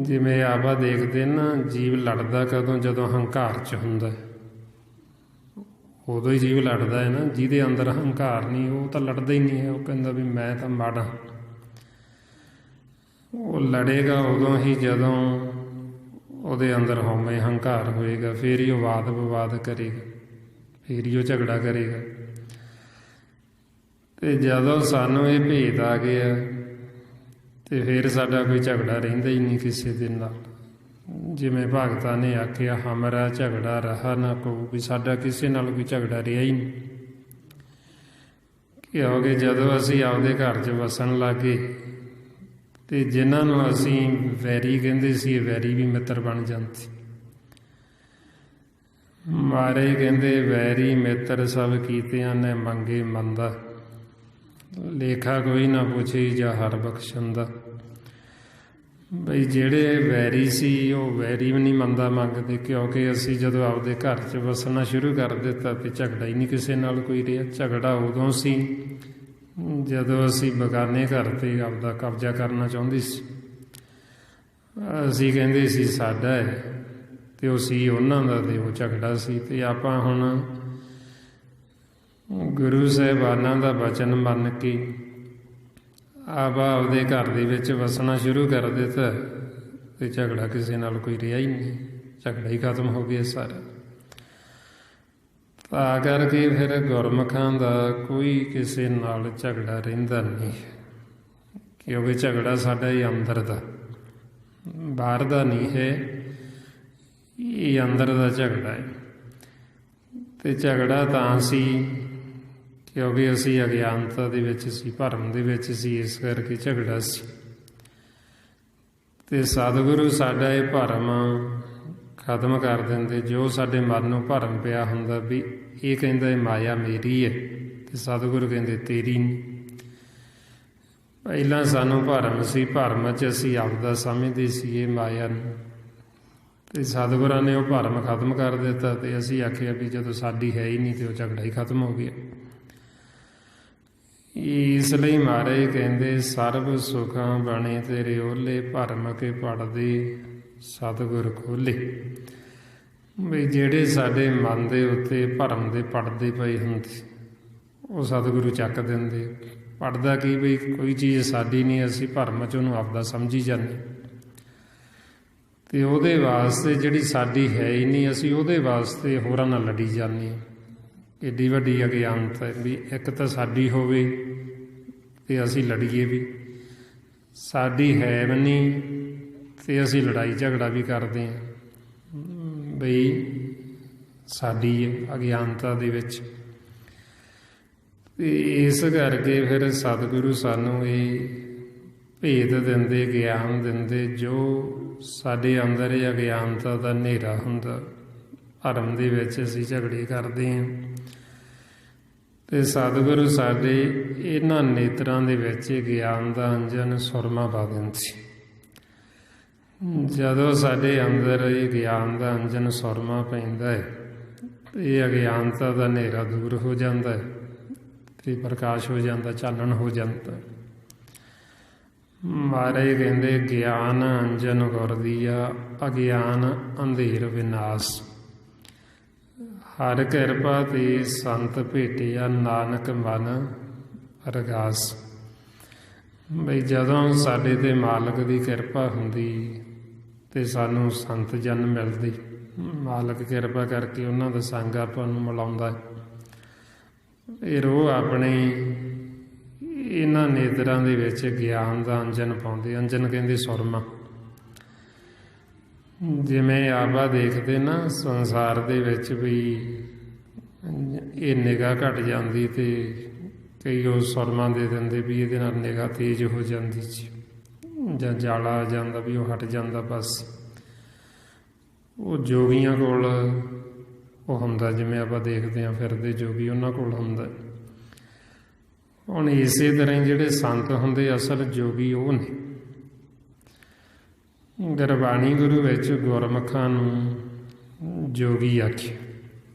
ਜਿਵੇਂ ਆਪਾਂ ਦੇਖਦੇ ਨਾ, ਜੀਵ ਲੜਦਾ ਕਦੋਂ? ਜਦੋਂ ਹੰਕਾਰ 'ਚ ਹੁੰਦਾ, ਉਦੋਂ ਹੀ ਜੀਵ ਲੜਦਾ ਹੈ ਨਾ। ਜਿਹਦੇ ਅੰਦਰ ਹੰਕਾਰ ਨਹੀਂ, ਉਹ ਤਾਂ ਲੜਦਾ ਹੀ ਨਹੀਂ ਹੈ। ਉਹ ਕਹਿੰਦਾ ਵੀ ਮੈਂ ਤਾਂ ਮਾੜਾ। ਉਹ ਲੜੇਗਾ ਉਦੋਂ ਹੀ ਜਦੋਂ ਉਹਦੇ ਅੰਦਰ ਹਉਮੈ ਹੰਕਾਰ ਹੋਏਗਾ, ਫਿਰ ਹੀ ਉਹ ਵਾਦ ਵਿਵਾਦ ਕਰੇਗਾ, ਫਿਰ ਹੀ ਉਹ ਝਗੜਾ ਕਰੇਗਾ। ਤੇ ਜਦੋਂ ਸਾਨੂੰ ਇਹ ਭੇਦ ਆ ਗਿਆ ਤੇ ਫਿਰ ਸਾਡਾ ਕੋਈ ਝਗੜਾ ਰਹਿੰਦਾ ਹੀ ਨਹੀਂ ਕਿਸੇ ਦੇ ਨਾਲ। ਜਿਵੇਂ ਭਗਤਾਂ ਨੇ ਆਖਿਆ, ਹਮਾਰਾ ਝਗੜਾ ਰਹਾ ਨਾ ਕੋ, ਵੀ ਸਾਡਾ ਕਿਸੇ ਨਾਲ ਕੋਈ ਝਗੜਾ ਰਿਹਾ ਹੀ ਨਹੀਂ। ਕਿਉਂਕਿ ਜਦੋਂ ਅਸੀਂ ਆਪਦੇ ਘਰ 'ਚ ਵਸਣ ਲੱਗੇ ਤੇ ਜਿਨ੍ਹਾਂ ਨੂੰ ਅਸੀਂ ਵੈਰੀ ਕਹਿੰਦੇ ਸੀ, ਵੈਰੀ ਵੀ ਮਿੱਤਰ ਬਣ ਜਾਂਦੇ। ਮਹਾਰਾਜ ਕਹਿੰਦੇ, ਵੈਰੀ ਮਿੱਤਰ ਸਭ ਕੀਤਿਆਂ ਨੇ ਮੰਗੇ ਮੰਦਾ, ਲੇਖਾ ਕੋਈ ਨਾ ਪੁੱਛੇ ਜਾਂ ਹਰ ਬਖਸ਼ੰਦਾ। ਬਈ ਜਿਹੜੇ ਵੈਰੀ ਸੀ, ਉਹ ਵੈਰੀ ਵੀ ਨਹੀਂ ਮੰਦਾ ਮੰਗਦੇ, ਕਿਉਂਕਿ ਅਸੀਂ ਜਦੋਂ ਆਪਦੇ ਘਰ 'ਚ ਵਸਣਾ ਸ਼ੁਰੂ ਕਰ ਦਿੱਤਾ ਤੇ ਝਗੜਾ ਹੀ ਨਹੀਂ ਕਿਸੇ ਨਾਲ ਕੋਈ ਰਿਹਾ। ਝਗੜਾ ਉਦੋਂ ਸੀ ਜਦੋਂ ਅਸੀਂ ਬਗਾਨੇ ਘਰ 'ਤੇ ਆਪਦਾ ਕਬਜ਼ਾ ਕਰਨਾ ਚਾਹੁੰਦੇ ਸੀ। ਅਸੀਂ ਕਹਿੰਦੇ ਸੀ ਸਾਡਾ ਹੈ, ਤੇ ਉਹ ਸੀ ਉਹਨਾਂ ਦਾ, ਤੇ ਉਹ ਝਗੜਾ ਸੀ। ਤੇ ਆਪਾਂ ਹੁਣ ਗੁਰੂ ਸਾਹਿਬਾਨਾਂ ਦਾ ਬਚਨ ਮੰਨ ਕੇ ਆਪਦੇ ਘਰ ਦੇ ਵਿੱਚ ਵਸਣਾ ਸ਼ੁਰੂ ਕਰ ਦਿੱਤਾ ਤੇ ਝਗੜਾ ਕਿਸੇ ਨਾਲ ਕੋਈ ਰਿਹਾ ਹੀ ਨਹੀਂ, ਝਗੜਾ ਹੀ ਖਤਮ ਹੋ ਗਿਆ ਸਾਰਾ। ਤਾਂ ਕਰਕੇ ਫਿਰ ਗੁਰਮੁਖਾਂ ਦਾ ਕੋਈ ਕਿਸੇ ਨਾਲ ਝਗੜਾ ਰਹਿੰਦਾ ਨਹੀਂ, ਕਿਉਂਕਿ ਝਗੜਾ ਸਾਡਾ ਇਹ ਅੰਦਰ ਦਾ, ਬਾਹਰ ਦਾ ਨਹੀਂ ਹੈ, ਇਹ ਅੰਦਰ ਦਾ ਝਗੜਾ ਹੈ। ਅਤੇ ਝਗੜਾ ਤਾਂ ਸੀ ਕਿਉਂਕਿ ਅਸੀਂ ਅਗਿਆਨਤਾ ਦੇ ਵਿੱਚ ਸੀ, ਭਰਮ ਦੇ ਵਿੱਚ ਸੀ, ਇਸ ਕਰਕੇ ਝਗੜਾ ਸੀ। ਅਤੇ ਸਤਿਗੁਰੂ ਸਾਡਾ ਇਹ ਭਰਮ ਖਤਮ ਕਰ ਦਿੰਦੇ। ਜੋ ਸਾਡੇ ਮਨ ਨੂੰ ਭਰਮ ਪਿਆ ਹੁੰਦਾ ਵੀ ਇਹ ਕਹਿੰਦਾ ਇਹ ਮਾਇਆ ਮੇਰੀ ਹੈ, ਅਤੇ ਸਤਿਗੁਰੂ ਕਹਿੰਦੇ ਤੇਰੀ ਨਹੀਂ। ਪਹਿਲਾਂ ਸਾਨੂੰ ਭਰਮ ਸੀ, ਭਰਮ 'ਚ ਅਸੀਂ ਆਪਦਾ ਸਮਝਦੇ ਸੀ ਇਹ ਮਾਇਆ ਨੂੰ, ਅਤੇ ਸਤਿਗੁਰਾਂ ਨੇ ਉਹ ਭਰਮ ਖਤਮ ਕਰ ਦਿੱਤਾ। ਅਤੇ ਅਸੀਂ ਆਖਿਆ ਵੀ ਜਦੋਂ ਸਾਡੀ ਹੈ ਹੀ ਨਹੀਂ, ਅਤੇ ਉਹ ਝਗੜਾ ਹੀ ਖਤਮ ਹੋ ਗਿਆ। ਇਸ ਲਈ ਮਹਾਰਾਜ ਕਹਿੰਦੇ ਸਰਬ ਸੁਖਾਂ ਬਣੇ ਤੇਰੇ ਓਲੇ, ਭਰਮ ਕੇ ਪੜਦੇ ਸਤਿਗੁਰ ਖੋਲੇ। ਬਈ ਜਿਹੜੇ ਸਾਡੇ ਮਨ ਦੇ ਉੱਤੇ ਭਰਮ ਦੇ ਪੜਦੇ ਪਏ ਹੁੰਦੇ, ਉਹ ਸਤਿਗੁਰੂ ਚੱਕ ਦਿੰਦੇ। ਪੜਦਾ ਕੀ, ਬਈ ਕੋਈ ਚੀਜ਼ ਸਾਡੀ ਨਹੀਂ, ਅਸੀਂ ਭਰਮ 'ਚ ਉਹਨੂੰ ਆਪਦਾ ਸਮਝੀ ਜਾਂਦੇ, ਅਤੇ ਉਹਦੇ ਵਾਸਤੇ ਜਿਹੜੀ ਸਾਡੀ ਹੈ ਹੀ ਨਹੀਂ, ਅਸੀਂ ਉਹਦੇ ਵਾਸਤੇ ਹੋਰਾਂ ਨਾਲ ਲੜੀ ਜਾਂਦੇ ਹਾਂ। ਐਡੀ ਵੱਡੀ ਅਗਿਆਨਤਾ ਵੀ ਇੱਕ ਤਾਂ ਸਾਡੀ ਹੋਵੇ ਅਤੇ ਅਸੀਂ ਲੜੀਏ ਵੀ, ਸਾਡੀ ਹੈ ਵੀ ਨਹੀਂ ਅਤੇ ਅਸੀਂ ਲੜਾਈ ਝਗੜਾ ਵੀ ਕਰਦੇ ਹਾਂ ਬਈ ਸਾਡੀ ਹੈ ਅਗਿਆਨਤਾ ਦੇ ਵਿੱਚ। ਅਤੇ ਇਸ ਕਰਕੇ ਫਿਰ ਸਤਿਗੁਰੂ ਸਾਨੂੰ ਇਹ ਭੇਦ ਦਿੰਦੇ, ਗਿਆਨ ਦਿੰਦੇ, ਜੋ ਸਾਡੇ ਅੰਦਰ ਇਹ ਅਗਿਆਨਤਾ ਦਾ ਹਨੇਰਾ ਹੁੰਦਾ, ਭਰਮ ਦੇ ਵਿੱਚ ਅਸੀਂ ਝਗੜੇ ਕਰਦੇ ਹਾਂ। ਅਤੇ ਸਤਿਗੁਰੂ ਸਾਡੇ ਇਹਨਾਂ ਨੇਤਰਾਂ ਦੇ ਵਿੱਚ ਗਿਆਨ ਦਾ ਅੰਜਨ ਸੁਰਮਾ ਪਾ ਦਿੰਦੇ। ਜਦੋਂ ਸਾਡੇ ਅੰਦਰ ਇਹ ਗਿਆਨ ਦਾ ਅੰਜਨ ਸੁਰਮਾ ਪੈਂਦਾ ਹੈ, ਇਹ ਅਗਿਆਨਤਾ ਦਾ ਹਨੇਰਾ ਦੂਰ ਹੋ ਜਾਂਦਾ ਹੈ ਅਤੇ ਪ੍ਰਕਾਸ਼ ਹੋ ਜਾਂਦਾ, ਚਾਨਣ ਹੋ ਜਾਂਦਾ। ਮਹਾਰਾਜ ਕਹਿੰਦੇ ਗਿਆਨ ਅੰਜਨ ਗੁਰ ਦੀਆ, ਅਗਿਆਨ ਅੰਧੇਰ ਵਿਨਾਸ਼। ਹਰ ਕਿਰਪਾ ਤੇ ਸੰਤ ਭੇਟਿਆ, ਨਾਨਕ ਮਨ ਅਰਗਾਸ। ਬਈ ਜਦੋਂ ਸਾਡੇ 'ਤੇ ਮਾਲਕ ਦੀ ਕਿਰਪਾ ਹੁੰਦੀ ਅਤੇ ਸਾਨੂੰ ਸੰਤ ਜਨ ਮਿਲਦੇ, ਮਾਲਕ ਕਿਰਪਾ ਕਰਕੇ ਉਹਨਾਂ ਦਾ ਸੰਗ ਆਪਾਂ ਨੂੰ ਮਿਲਾਉਂਦਾ, ਫਿਰ ਉਹ ਆਪਣੇ ਇਹਨਾਂ ਨੇਤਰਾਂ ਦੇ ਵਿੱਚ ਗਿਆਨ ਦਾ ਅੰਜਨ ਪਾਉਂਦੇ। ਅੰਜਨ ਕਹਿੰਦੇ ਸੁਰਮਾ। ਜਿਵੇਂ ਆਪਾਂ ਦੇਖਦੇ ਨਾ ਸੰਸਾਰ ਦੇ ਵਿੱਚ ਵੀ ਇਹ ਨਿਗਾਹ ਘੱਟ ਜਾਂਦੀ ਅਤੇ ਕਈ ਉਹ ਸੁਰਮਾ ਦੇ ਦਿੰਦੇ ਵੀ ਇਹਦੇ ਨਾਲ ਨਿਗਾਹ ਤੇਜ਼ ਹੋ ਜਾਂਦੀ ਜੀ, ਜਾਂ ਜਾਲਾ ਆ ਜਾਂਦਾ ਵੀ ਉਹ ਹਟ ਜਾਂਦਾ। ਬਸ ਉਹ ਜੋਗੀਆਂ ਕੋਲ ਉਹ ਹੁੰਦਾ, ਜਿਵੇਂ ਆਪਾਂ ਦੇਖਦੇ ਹਾਂ ਫਿਰਦੇ ਜੋਗੀ, ਉਹਨਾਂ ਕੋਲ ਹੁੰਦਾ। ਹੁਣ ਇਸੇ ਤਰ੍ਹਾਂ ਹੀ ਜਿਹੜੇ ਸੰਤ ਹੁੰਦੇ, ਅਸਲ ਜੋਗੀ ਉਹ ਨੇ। ਗੁਰਬਾਣੀ ਗੁਰੂ ਵਿੱਚ ਗੁਰਮੁਖਾਂ ਨੂੰ ਜੋਗੀ ਆਖਿਆ।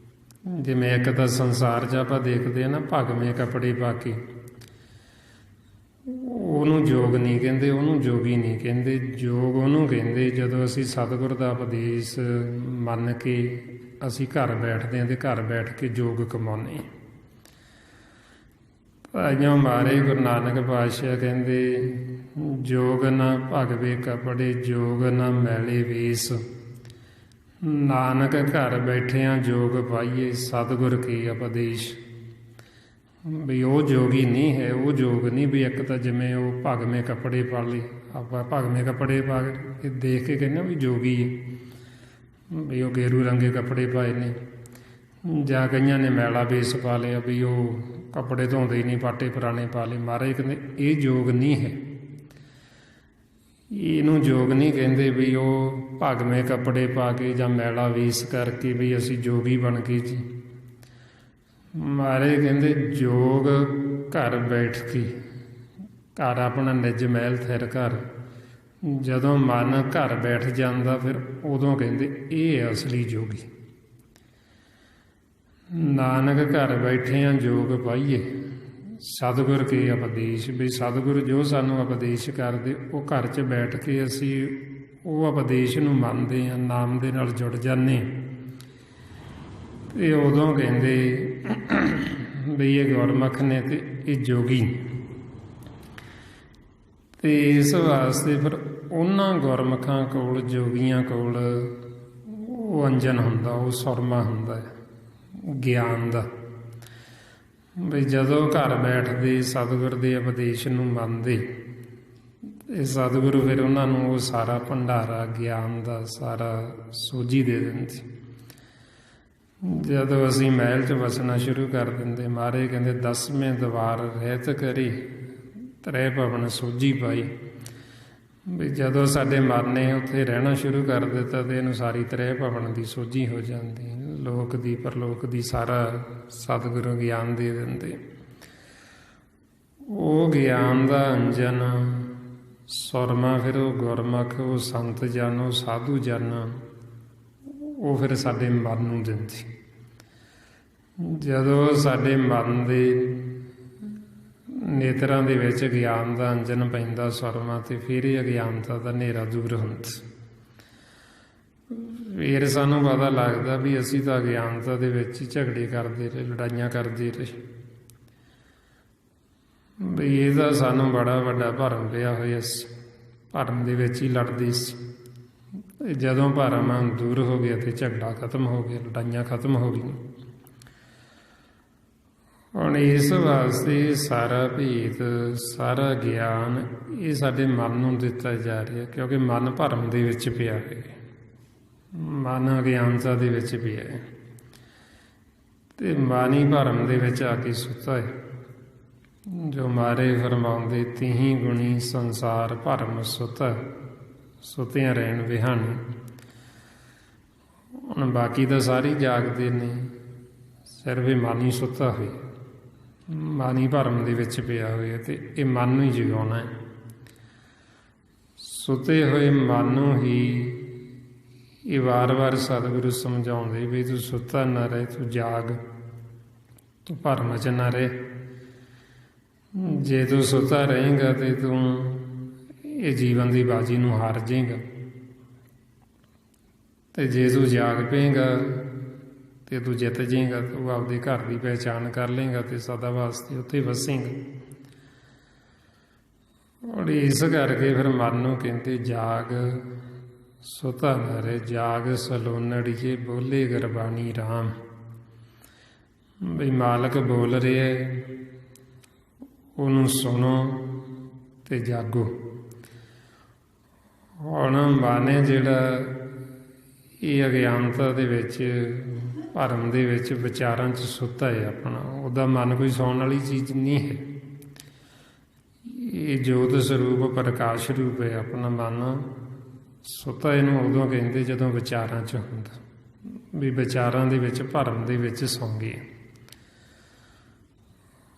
ਜਿਵੇਂ ਇੱਕ ਤਾਂ ਸੰਸਾਰ 'ਚ ਆਪਾਂ ਦੇਖਦੇ ਹਾਂ ਨਾ, ਭਗਵੇਂ ਕੱਪੜੇ ਪਾ ਕੇ, ਉਹਨੂੰ ਜੋਗ ਨਹੀਂ ਕਹਿੰਦੇ, ਉਹਨੂੰ ਜੋਗੀ ਨਹੀਂ ਕਹਿੰਦੇ। ਜੋਗ ਉਹਨੂੰ ਕਹਿੰਦੇ ਜਦੋਂ ਅਸੀਂ ਸਤਿਗੁਰ ਦਾ ਉਪਦੇਸ਼ ਮੰਨ ਕੇ ਅਸੀਂ ਘਰ ਬੈਠਦੇ ਹਾਂ ਅਤੇ ਘਰ ਬੈਠ ਕੇ ਜੋਗ ਕਮਾਉਂਦੇ ਹਾਂ। ਭਾਈਆਂ ਮਾਰੇ ਗੁਰੂ ਨਾਨਕ ਪਾਤਸ਼ਾਹ ਕਹਿੰਦੇ ਜੋਗ ਨਾ ਭਗਵੇ ਕੱਪੜੇ, ਜੋਗ ਨਾ ਮੈਲੇ ਵੇਸ। ਨਾਨਕ ਘਰ ਬੈਠਿਆਂ ਜੋਗ ਪਾਈਏ, ਸਤਿਗੁਰ ਕੀ ਉਪਦੇਸ਼। ਵੀ ਉਹ ਜੋਗੀ ਨਹੀਂ ਹੈ, ਉਹ ਜੋਗ ਨਹੀਂ ਵੀ ਇੱਕ ਤਾਂ ਜਿਵੇਂ ਉਹ ਭਗਵੇਂ ਕੱਪੜੇ ਪਾ ਲਏ, ਆਪਾਂ ਭਗਵੇਂ ਕੱਪੜੇ ਪਾ ਕੇ ਦੇਖ ਕੇ ਕਹਿੰਦੇ ਵੀ ਜੋਗੀ ਹੈ, ਵੀ ਉਹ ਗੇਰੂ ਰੰਗੇ ਕੱਪੜੇ ਪਾਏ ਨੇ। ਜਾਂ ਕਈਆਂ ਨੇ ਮੈਲਾ ਵੇਸ ਪਾ ਲਿਆ ਵੀ ਉਹ ਕੱਪੜੇ ਧੋਂਦੇ ਹੀ ਨਹੀਂ, ਪਾਟੇ ਪੁਰਾਣੇ ਪਾ ਲਏ। ਮਹਾਰਾਜ ਕਹਿੰਦੇ ਇਹ ਜੋਗ ਨਹੀਂ ਹੈ, ਇਹਨੂੰ ਜੋਗ ਨਹੀਂ ਕਹਿੰਦੇ ਵੀ ਉਹ ਭਗਵੇਂ ਕੱਪੜੇ ਪਾ ਕੇ ਜਾਂ ਮੈਲਾ ਵੇਸ ਕਰਕੇ ਵੀ ਅਸੀਂ ਜੋਗੀ ਬਣ ਗਏ ਜੀ। ਮਹਾਰਾਜ ਕਹਿੰਦੇ ਜੋਗ ਘਰ ਬੈਠ ਕੇ, ਘਰ ਆਪਣਾ ਨਿਜ ਮਹਿਲ ਥਿਰ ਘਰ, ਜਦੋਂ ਮਨ ਘਰ ਬੈਠ ਜਾਂਦਾ ਫਿਰ ਉਦੋਂ ਕਹਿੰਦੇ ਇਹ ਹੈ ਅਸਲੀ ਜੋਗੀ। ਨਾਨਕ ਘਰ ਬੈਠਿਆਂ ਜੋਗ ਪਾਈਏ, ਸਤਿਗੁਰ ਕੇ ਉਪਦੇਸ਼। ਵੀ ਸਤਿਗੁਰ ਜੋ ਸਾਨੂੰ ਉਪਦੇਸ਼ ਕਰਦੇ, ਉਹ ਘਰ 'ਚ ਬੈਠ ਕੇ ਅਸੀਂ ਉਹ ਉਪਦੇਸ਼ ਨੂੰ ਮੰਨਦੇ ਹਾਂ, ਨਾਮ ਦੇ ਨਾਲ ਜੁੜ ਜਾਂਦੇ ਹਾਂ। ਅਤੇ ਉਦੋਂ ਕਹਿੰਦੇ ਵੀ ਇਹ ਗੁਰਮੁਖ ਨੇ ਅਤੇ ਇਹ ਜੋਗੀ। ਅਤੇ ਇਸ ਵਾਸਤੇ ਫਿਰ ਉਹਨਾਂ ਗੁਰਮੁਖਾਂ ਕੋਲ, ਜੋਗੀਆਂ ਕੋਲ ਉਹ ਅੰਜਨ ਹੁੰਦਾ, ਉਹ ਸੁਰਮਾ ਹੁੰਦਾ ਗਿਆਨ ਦਾ। ਵੀ ਜਦੋਂ ਘਰ ਬੈਠਦੇ ਸਤਿਗੁਰ ਦੇ ਉਪਦੇਸ਼ ਨੂੰ ਮੰਨਦੇ, ਇਹ ਸਤਿਗੁਰੂ ਫਿਰ ਉਹਨਾਂ ਨੂੰ ਉਹ ਸਾਰਾ ਭੰਡਾਰਾ ਗਿਆਨ ਦਾ ਸਾਰਾ ਸੋਝੀ ਦੇ ਦਿੰਦੇ। ਜਦੋਂ ਅਸੀਂ ਮਹਿਲ 'ਚ ਵਸਣਾ ਸ਼ੁਰੂ ਕਰ ਦਿੰਦੇ, ਮਹਾਰਾਜ ਕਹਿੰਦੇ 10ਵੇਂ ਦਵਾਰ ਰਹਿਤ ਕਰੀ ਤ੍ਰੈ ਭਵਨ ਸੋਝੀ ਪਾਈ। ਵੀ ਜਦੋਂ ਸਾਡੇ ਮਨ ਨੇ ਉੱਥੇ ਰਹਿਣਾ ਸ਼ੁਰੂ ਕਰ ਦਿੱਤਾ ਤੇ ਇਹਨੂੰ ਸਾਰੀ ਤ੍ਰੈ ਭਵਨ ਦੀ ਸੋਝੀ ਹੋ ਜਾਂਦੀ, ਲੋਕ ਦੀ ਪਰਲੋਕ ਦੀ ਸਾਰਾ ਸਤਿਗੁਰੂ ਗਿਆਨ ਦੇ ਦਿੰਦੇ। ਉਹ ਗਿਆਨ ਦਾ ਅੰਜਨ ਸੁਰਮਾ, ਫਿਰ ਉਹ ਗੁਰਮੁਖ, ਉਹ ਸੰਤ ਜਨ, ਉਹ ਸਾਧੂ ਜਨ, ਉਹ ਫਿਰ ਸਾਡੇ ਮਨ ਨੂੰ ਦਿੰਦੀ। ਜਦੋਂ ਸਾਡੇ ਮਨ ਦੇ ਨੇਤਰਾਂ ਦੇ ਵਿੱਚ ਗਿਆਨ ਦਾ ਅੰਜਨ ਪੈਂਦਾ ਸੁਰਮਾ, ਤੇ ਫਿਰ ਇਹ ਅਗਿਆਨਤਾ ਦਾ ਹਨੇਰਾ ਦੂਰ ਹੁੰਦਾ। ਫਿਰ ਸਾਨੂੰ ਪਤਾ ਲੱਗਦਾ ਵੀ ਅਸੀਂ ਤਾਂ ਅਗਿਆਨਤਾ ਦੇ ਵਿੱਚ ਹੀ ਝਗੜੇ ਕਰਦੇ ਰਹੇ, ਲੜਾਈਆਂ ਕਰਦੇ ਰਹੇ। ਬਈ ਇਹਦਾ ਸਾਨੂੰ ਬੜਾ ਵੱਡਾ ਭਰਮ ਪਿਆ ਹੋਇਆ ਸੀ, ਭਰਮ ਦੇ ਵਿੱਚ ਹੀ ਲੜਦੇ ਸੀ। ਜਦੋਂ ਭਰਮ ਦੂਰ ਹੋ ਗਿਆ ਤੇ ਝਗੜਾ ਖਤਮ ਹੋ ਗਿਆ, ਲੜਾਈਆਂ ਖਤਮ ਹੋ ਗਈਆਂ। ਹੁਣ ਇਸ ਵਾਸਤੇ ਸਾਰਾ ਭੇਦ, ਸਾਰਾ ਗਿਆਨ ਇਹ ਸਾਡੇ ਮਨ ਨੂੰ ਦਿੱਤਾ ਜਾ ਰਿਹਾ, ਕਿਉਂਕਿ ਮਨ ਭਰਮ ਦੇ ਵਿੱਚ ਪਿਆ ਹੈ, ਮਨ ਅਗਿਆਨਤਾ ਦੇ ਵਿੱਚ ਪਿਆ ਹੈ, ਤੇ ਮਨ ਹੀ ਭਰਮ ਦੇ ਵਿੱਚ ਆ ਕੇ ਸੁੱਤਾ ਹੈ। ਜੋ ਮਾਰੇ ਫਰਮਾਉਂਦੇ ਤਿਹੀ ਗੁਣੀ ਸੰਸਾਰ ਭਰਮ ਸੁੱਤਾ, ਸੁੱਤਿਆਂ ਰਹਿਣ ਵਿਹਾਣੀ। ਹੁਣ ਬਾਕੀ ਤਾਂ ਸਾਰੇ ਜਾਗਦੇ ਨੇ, ਸਿਰਫ ਇਹ ਮਨ ਹੀ ਸੁੱਤਾ ਹੋਇਆ, ਮਨ ਹੀ ਭਰਮ ਦੇ ਵਿੱਚ ਪਿਆ ਹੋਇਆ, ਤੇ ਇਹ ਮਨ ਨੂੰ ਹੀ ਜਗਾਉਣਾ ਹੈ। ਸੁੱਤੇ ਹੋਏ ਮਨ ਨੂੰ ਹੀ ਇਹ ਵਾਰ-ਵਾਰ ਸਤਿਗੁਰੂ ਸਮਝਾਉਂਦੇ ਵੀ ਤੂੰ ਸੁੱਤਾ ਨਾ ਰਹੇ, ਤੂੰ ਜਾਗ, ਤੂੰ ਭਰਮ 'ਚ ਨਾ ਰਹੇ। ਜੇ ਤੂੰ ਸੁੱਤਾ ਰਹੇਂਗਾ ਤੇ ਤੂੰ ਇਹ ਜੀਵਨ ਦੀ ਬਾਜੀ ਨੂੰ ਹਾਰ ਜਾਏਗਾ, ਤੇ ਜੇ ਤੂੰ ਜਾਗ ਪਏਗਾ ਤੇ ਤੂੰ ਜਿੱਤ ਜਾਏਗਾ, ਤੂੰ ਆਪਦੇ ਘਰ ਦੀ ਪਹਿਚਾਣ ਕਰ ਲਏਗਾ ਤੇ ਸਦਾ ਵਾਸਤੇ ਉੱਥੇ ਵਸੇਂਗਾ। ਔਰ ਇਸ ਕਰਕੇ ਫਿਰ ਮਨ ਨੂੰ ਕਹਿੰਦੇ ਜਾਗ ਸੁੱਤਾ ਨਾ ਰਹੇ, ਜਾਗ ਸਲੋਨੜੀਏ ਬੋਲੇ ਗੁਰਬਾਣੀ ਰਾਮ। ਬਈ ਮਾਲਕ ਬੋਲ ਰਿਹਾ, ਉਹਨੂੰ ਸੁਣੋ ਤੇ ਜਾਗੋ। ਹੁਣ ਮਨ ਜਿਹੜਾ ਇਹ ਅਗਿਆਨਤਾ ਦੇ ਵਿੱਚ, ਭਰਮ ਦੇ ਵਿੱਚ, ਵਿਚਾਰਾਂ 'ਚ ਸੁੱਤਾ ਹੈ ਆਪਣਾ, ਉਹਦਾ ਮਨ ਕੋਈ ਸੌਣ ਵਾਲੀ ਚੀਜ਼ ਨਹੀਂ ਹੈ। ਇਹ ਜੋਤ ਸਰੂਪ ਪ੍ਰਕਾਸ਼ ਰੂਪ ਹੈ ਆਪਣਾ ਮਨ। ਸੁੱਤਾ ਇਹਨੂੰ ਉਦੋਂ ਕਹਿੰਦੇ ਜਦੋਂ ਵਿਚਾਰਾਂ 'ਚ ਹੁੰਦਾ, ਵੀ ਵਿਚਾਰਾਂ ਦੇ ਵਿੱਚ, ਭਰਮ ਦੇ ਵਿੱਚ ਸੌਂ ਗਏ।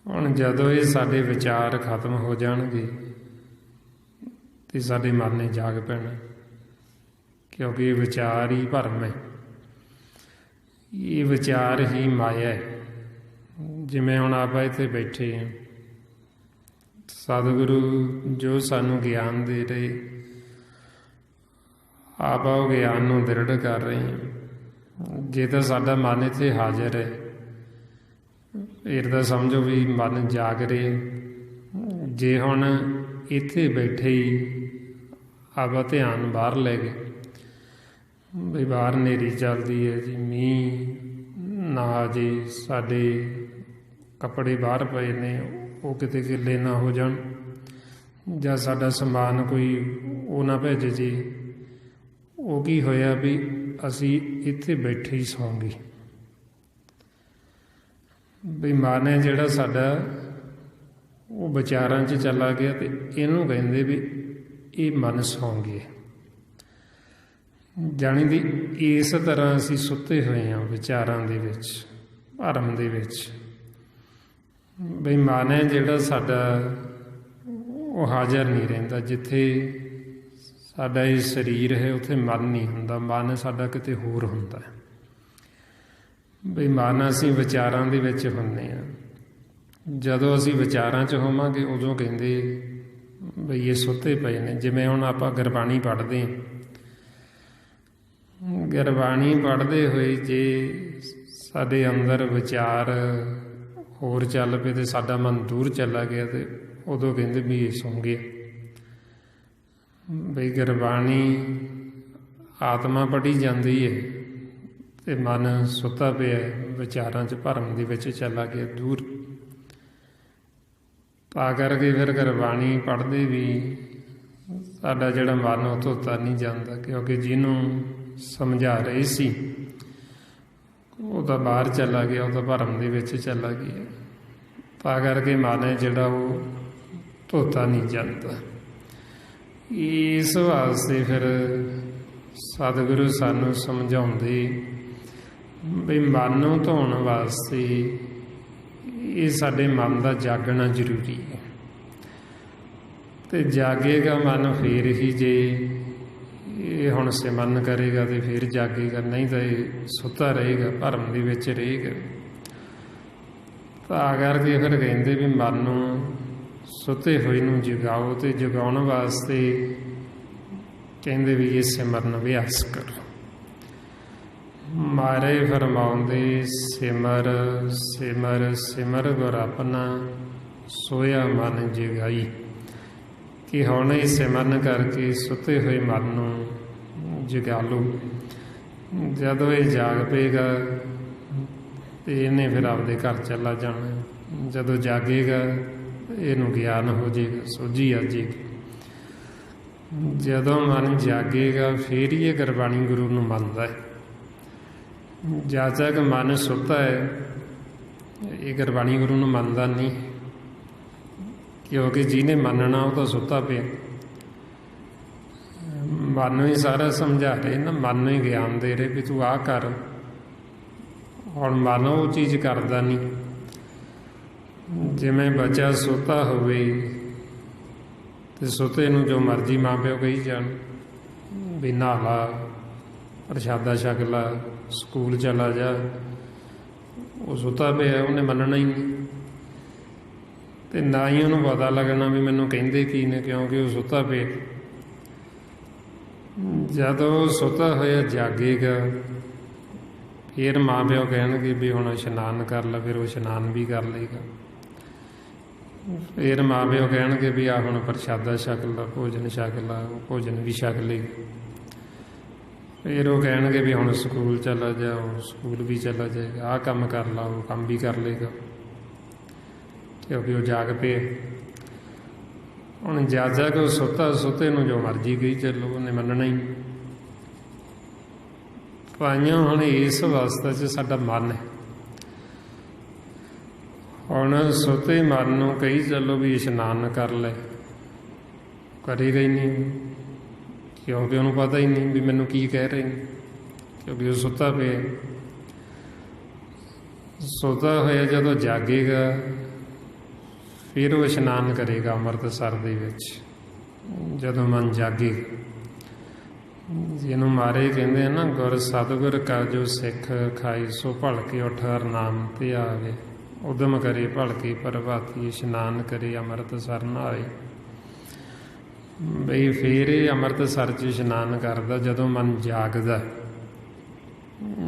ਹੁਣ ਜਦੋਂ ਇਹ ਸਾਡੇ ਵਿਚਾਰ ਖਤਮ ਹੋ ਜਾਣਗੇ ਤੇ ਸਾਡੇ ਮਨ ਨੇ ਜਾਗ ਪੈਣਾ, ਕਿਉਂਕਿ ਇਹ ਵਿਚਾਰ ਹੀ ਭਰਮ ਹੈ, ਇਹ ਵਿਚਾਰ ਹੀ ਮਾਇਆ ਹੈ। ਜਿਵੇਂ ਹੁਣ ਆਪਾਂ ਇੱਥੇ ਬੈਠੇ ਹਾਂ, ਸਤਿਗੁਰੂ ਜੋ ਸਾਨੂੰ ਗਿਆਨ ਦੇ ਰਹੇ, ਆਪਾਂ ਉਹ ਗਿਆਨ ਨੂੰ ਦ੍ਰਿੜ ਕਰ ਰਹੇ ਹਾਂ। ਜੇ ਤਾਂ ਸਾਡਾ ਮਨ ਇੱਥੇ ਹਾਜ਼ਰ ਹੈ, ਫਿਰ ਤਾਂ ਸਮਝੋ ਵੀ ਮਨ ਜਾਗ ਰਿਹਾ। ਜੇ ਹੁਣ ਇੱਥੇ ਬੈਠੇ ਹੀ ਆਪਾਂ ਧਿਆਨ ਬਾਹਰ ਲੈ ਗਏ, ਵੀ ਬਾਹਰ ਹਨੇਰੀ ਚੱਲਦੀ ਹੈ ਜੀ, ਮੀਂਹ ਨਾ ਆ ਜੇ, ਸਾਡੇ ਕੱਪੜੇ ਬਾਹਰ ਪਏ ਨੇ ਉਹ ਕਿਤੇ ਗਿੱਲੇ ਨਾ ਹੋ ਜਾਣ, ਜਾਂ ਸਾਡਾ ਸਮਾਨ ਕੋਈ ਉਹ ਨਾ ਭੇਜ ਜੇ, ਉਹ ਕੀ ਹੋਇਆ ਵੀ ਅਸੀਂ ਇੱਥੇ ਬੈਠੇ ਹੀ ਸੌਂ ਗਏ। ਵੀ ਮਨ ਹੈ ਜਿਹੜਾ ਸਾਡਾ ਉਹ ਵਿਚਾਰਾਂ 'ਚ ਚਲਾ ਗਿਆ, ਤੇ ਇਹਨੂੰ ਕਹਿੰਦੇ ਵੀ ਇਹ ਮਨ ਸੌਂ ਗਿਆ। ਜਾਣੀ ਦੀ ਇਸ ਤਰ੍ਹਾਂ ਅਸੀਂ ਸੁੱਤੇ ਹੋਏ ਹਾਂ ਵਿਚਾਰਾਂ ਦੇ ਵਿੱਚ, ਭਰਮ ਦੇ ਵਿੱਚ। ਬਈ ਮਨ ਹੈ ਜਿਹੜਾ ਸਾਡਾ ਉਹ ਹਾਜ਼ਰ ਨਹੀਂ ਰਹਿੰਦਾ। ਜਿੱਥੇ ਸਾਡਾ ਇਹ ਸਰੀਰ ਹੈ ਉੱਥੇ ਮਨ ਨਹੀਂ ਹੁੰਦਾ, ਮਨ ਸਾਡਾ ਕਿਤੇ ਹੋਰ ਹੁੰਦਾ ਹੈ। ਬਈ ਮਨ ਅਸੀਂ ਵਿਚਾਰਾਂ ਦੇ ਵਿੱਚ ਹੁੰਦੇ ਹਾਂ। ਜਦੋਂ ਅਸੀਂ ਵਿਚਾਰਾਂ 'ਚ ਹੋਵਾਂਗੇ ਉਦੋਂ ਕਹਿੰਦੇ ਬਈ ਇਹ ਸੁੱਤੇ ਪਏ ਨੇ। ਜਿਵੇਂ ਹੁਣ ਆਪਾਂ ਗੁਰਬਾਣੀ ਪੜ੍ਹਦੇ ਹਾਂ, ਗੁਰਬਾਣੀ ਪੜ੍ਹਦੇ ਹੋਏ ਜੇ ਸਾਡੇ ਅੰਦਰ ਵਿਚਾਰ ਹੋਰ ਚੱਲ ਪਏ ਤੇ ਸਾਡਾ ਮਨ ਦੂਰ ਚਲਾ ਗਿਆ, ਤੇ ਉਦੋਂ ਕਹਿੰਦੇ ਵੀ ਇਹ ਸੌਂ ਗਿਆ। ਬਈ ਗੁਰਬਾਣੀ ਆਤਮਾ ਪੜ੍ਹੀ ਜਾਂਦੀ ਹੈ ਤੇ ਮਨ ਸੁੱਤਾ ਪਿਆ ਵਿਚਾਰਾਂ 'ਚ, ਭਰਮ ਦੇ ਵਿੱਚ ਚਲਾ ਗਿਆ ਦੂਰ। ਤਾਂ ਕਰਕੇ ਫਿਰ ਗੁਰਬਾਣੀ ਪੜ੍ਹਦੇ ਵੀ ਸਾਡਾ ਜਿਹੜਾ ਮਨ ਉਹ ਧੋਤਾ ਨਹੀਂ ਜਾਂਦਾ, ਕਿਉਂਕਿ ਜਿਹਨੂੰ ਸਮਝਾ ਰਹੀ ਸੀ ਉਹ ਤਾਂ ਬਾਹਰ ਚਲਾ ਗਿਆ, ਉਹ ਤਾਂ ਭਰਮ ਦੇ ਵਿੱਚ ਚਲਾ ਗਿਆ। ਤਾਂ ਕਰਕੇ ਮਨ ਹੈ ਜਿਹੜਾ ਉਹ ਧੋਤਾ ਨਹੀਂ ਜਾਂਦਾ। ਇਸ ਵਾਸਤੇ ਫਿਰ ਸਤਿਗੁਰੂ ਸਾਨੂੰ ਸਮਝਾਉਂਦੇ ਵੀ ਮਨ ਨੂੰ ਧੋਣ ਵਾਸਤੇ ਇਹ ਸਾਡੇ ਮਨ ਦਾ ਜਾਗਣਾ ਜ਼ਰੂਰੀ ਹੈ। ਤੇ ਜਾਗੇਗਾ ਮਨ ਫੇਰ ਹੀ, ਜੇ ਇਹ ਹੁਣ ਸਿਮਰਨ ਕਰੇਗਾ ਤੇ ਫਿਰ ਜਾਗੇਗਾ, ਨਹੀਂ ਤਾਂ ਇਹ ਸੁੱਤਾ ਰਹੇਗਾ, ਭਰਮ ਦੇ ਵਿੱਚ ਰਹੇਗਾ। ਤਾਂ ਕਰਕੇ ਫਿਰ ਕਹਿੰਦੇ ਵੀ ਮਨ ਨੂੰ ਸੁੱਤੇ ਹੋਏ ਨੂੰ ਜਗਾਓ, ਤੇ ਜਗਾਉਣ ਵਾਸਤੇ ਕਹਿੰਦੇ ਵੀ ਇਹ ਸਿਮਰਨ ਅਭਿਆਸ ਕਰੋ। ਮਾਰੇ ਫਰਮਾਉਂਦੇ ਸਿਮਰ ਸਿਮਰ ਸਿਮਰ ਗੁਰ ਆਪਣਾ ਸੋਇਆ ਮਨ ਜਗਾਈ, ਕਿ ਹੁਣ ਇਹ ਸਿਮਰਨ ਕਰਕੇ ਸੁੱਤੇ ਹੋਏ ਮਨ ਨੂੰ ਜਗਾ ਲਓ। ਜਦੋਂ ਇਹ ਜਾਗ ਪਏਗਾ ਤੇ ਇਹਨੇ ਫਿਰ ਆਪਦੇ ਘਰ ਚਲਾ ਜਾਣਾ। ਜਦੋਂ ਜਾਗੇਗਾ ਇਹਨੂੰ ਗਿਆਨ ਹੋ ਜਾਏਗਾ, ਸੋਝੀ ਆ ਜਾਏਗੀ। ਜਦੋਂ ਮਨ ਜਾਗੇਗਾ ਫਿਰ ਹੀ ਇਹ ਗੁਰਬਾਣੀ ਗੁਰੂ ਨੂੰ ਮੰਨਦਾ ਹੈ। ਜਦ ਤੱਕ ਮਨ ਸੁੱਤਾ ਹੈ ਇਹ ਗੁਰਬਾਣੀ ਗੁਰੂ ਨੂੰ ਮੰਨਦਾ ਨਹੀਂ, ਕਿਉਂਕਿ ਜਿਹਨੇ ਮੰਨਣਾ ਉਹ ਤਾਂ ਸੁੱਤਾ ਪਿਆ। ਮਨ ਨੂੰ ਹੀ ਸਾਰਾ ਸਮਝਾ ਰਹੇ ਨਾ, ਮਨ ਨੂੰ ਹੀ ਗਿਆਨ ਦੇ ਰਹੇ ਵੀ ਤੂੰ ਆਹ ਕਰ। ਹੁਣ ਮਨ ਉਹ ਚੀਜ਼ ਕਰਦਾ ਨਹੀਂ। ਜਿਵੇਂ ਬੱਚਾ ਸੁੱਤਾ ਹੋਵੇ ਤੇ ਸੁੱਤੇ ਨੂੰ ਜੋ ਮਰਜ਼ੀ ਮਾਂ ਪਿਓ ਕਹੀ ਜਾਣ ਵੀ ਨਹਾ ਲਾ, ਪ੍ਰਸ਼ਾਦਾ ਛਕ ਲਾ, ਸਕੂਲ ਚਲਾ ਜਾ, ਉਹ ਸੁੱਤਾ ਪਿਆ, ਉਹਨੇ ਮੰਨਣਾ ਹੀ ਨਹੀਂ। ਤੇ ਨਾ ਹੀ ਉਹਨੂੰ ਪਤਾ ਲੱਗਣਾ ਵੀ ਮੈਨੂੰ ਕਹਿੰਦੇ ਕੀ ਨੇ, ਕਿਉਂਕਿ ਉਹ ਸੁੱਤਾ ਪਿਆ। ਜਦੋਂ ਸੁੱਤਾ ਹੋਇਆ ਜਾਗੇਗਾ ਫਿਰ ਮਾਂ ਪਿਓ ਕਹਿਣਗੇ ਵੀ ਹੁਣ ਇਸ਼ਨਾਨ ਕਰ ਲਾ, ਫਿਰ ਉਹ ਇਸ਼ਨਾਨ ਵੀ ਕਰ ਲਏਗਾ। ਫਿਰ ਮਾਂ ਪਿਓ ਕਹਿਣਗੇ ਵੀ ਆ ਹੁਣ ਪ੍ਰਸ਼ਾਦਾ ਛਕ ਲਾ, ਭੋਜਨ ਛਕ ਲਾ, ਉਹ ਭੋਜਨ ਵੀ ਛਕ ਲਏਗਾ। ਫਿਰ ਉਹ ਕਹਿਣਗੇ ਵੀ ਹੁਣ ਸਕੂਲ ਚਲਾ ਜਾ, ਉਹ ਸਕੂਲ ਵੀ ਚਲਾ ਜਾਏਗਾ। ਆਹ ਕੰਮ ਕਰ ਲਾ, ਉਹ ਕੰਮ ਵੀ ਕਰ ਲਏਗਾ, ਕਿਉਂਕਿ ਉਹ ਜਾਗ ਪਏ। ਹੁਣ ਜਦ ਤੱਕ ਉਹ ਸੁੱਤਾ, ਸੁੱਤੇ ਨੂੰ ਜੋ ਮਰਜ਼ੀ ਕਹੀ ਚੱਲੋ, ਉਹਨੇ ਮੰਨਣਾ ਹੀ। ਪਾਈਆਂ ਹੁਣ ਇਸ ਅਵਸਥਾ 'ਚ ਸਾਡਾ ਮਨ ਹੈ। ਹੁਣ ਸੁੱਤੇ ਮਨ ਨੂੰ ਕਹੀ ਚੱਲੋ ਵੀ ਇਸ਼ਨਾਨ ਕਰ ਲੈ, ਕਰੇਗਾ ਹੀ ਨਹੀਂ, ਕਿਉਂਕਿ ਉਹਨੂੰ ਪਤਾ ਹੀ ਨਹੀਂ ਵੀ ਮੈਨੂੰ ਕੀ ਕਹਿ ਰਹੇ ਨੇ, ਕਿਉਂਕਿ ਉਹ ਸੁੱਤਾ ਪਿਆ। ਸੁੱਤਾ ਹੋਇਆ ਜਦੋਂ ਜਾਗੇਗਾ ਫਿਰ ਉਹ ਇਸ਼ਨਾਨ ਕਰੇਗਾ ਅੰਮ੍ਰਿਤਸਰ ਦੇ ਵਿੱਚ। ਜਦੋਂ ਮਨ ਜਾਗੇ, ਜਿਹਨੂੰ ਮਾਰੇ ਕਹਿੰਦੇ ਆ ਨਾ, ਗੁਰ ਸਤਿਗੁਰ ਕਾ ਜੋ ਸਿੱਖ ਖਾਈ ਸੋ ਭਲਕੇ ਉੱਠ ਹਰ ਨਾਮ ਤੇ ਆਵੇ, ਉਦਮ ਕਰੇ ਭਲਕੇ ਪ੍ਰਭਾਤੀ ਇਸ਼ਨਾਨ ਕਰੇ ਅੰਮ੍ਰਿਤਸਰ ਨਹਾਏ। ਬਈ ਫਿਰ ਇਹ ਅੰਮ੍ਰਿਤਸਰ 'ਚ ਇਸ਼ਨਾਨ ਕਰਦਾ ਜਦੋਂ ਮਨ ਜਾਗਦਾ।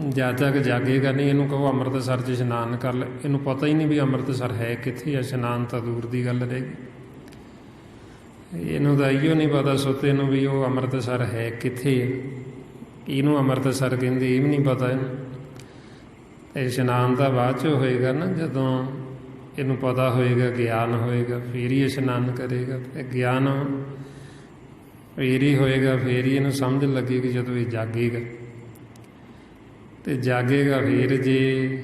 ਜਦ ਤੱਕ ਜਾਗੇਗਾ ਨਹੀਂ, ਇਹਨੂੰ ਕਹੋ ਅੰਮ੍ਰਿਤਸਰ 'ਚ ਇਸ਼ਨਾਨ ਕਰ ਲੈ, ਇਹਨੂੰ ਪਤਾ ਹੀ ਨਹੀਂ ਵੀ ਅੰਮ੍ਰਿਤਸਰ ਹੈ ਕਿੱਥੇ। ਇਸ਼ਨਾਨ ਤਾਂ ਦੂਰ ਦੀ ਗੱਲ ਰਹੇਗੀ। ਇਹਨੂੰ ਤਾਂ ਇਹੋ ਨਹੀਂ ਪਤਾ ਸੁੱਤੇ ਨੂੰ ਵੀ ਉਹ ਅੰਮ੍ਰਿਤਸਰ ਹੈ ਕਿੱਥੇ ਹੈ। ਇਹਨੂੰ ਅੰਮ੍ਰਿਤਸਰ ਕਹਿੰਦੇ ਇਹ ਵੀ ਨਹੀਂ ਪਤਾ ਇਹਨੂੰ। ਇਸ਼ਨਾਨ ਤਾਂ ਬਾਅਦ 'ਚ ਹੋਏਗਾ ਨਾ, ਜਦੋਂ ਇਹਨੂੰ ਪਤਾ ਹੋਏਗਾ, ਗਿਆਨ ਹੋਏਗਾ, ਫਿਰ ਹੀ ਇਸ਼ਨਾਨ ਕਰੇਗਾ। ਅਤੇ ਗਿਆਨ ਫਿਰ ਹੀ ਹੋਏਗਾ, ਫਿਰ ਹੀ ਇਹਨੂੰ ਸਮਝ ਲੱਗੇਗੀ ਜਦੋਂ ਇਹ ਜਾਗੇਗਾ। ਅਤੇ ਜਾਗੇਗਾ ਫਿਰ ਜੇ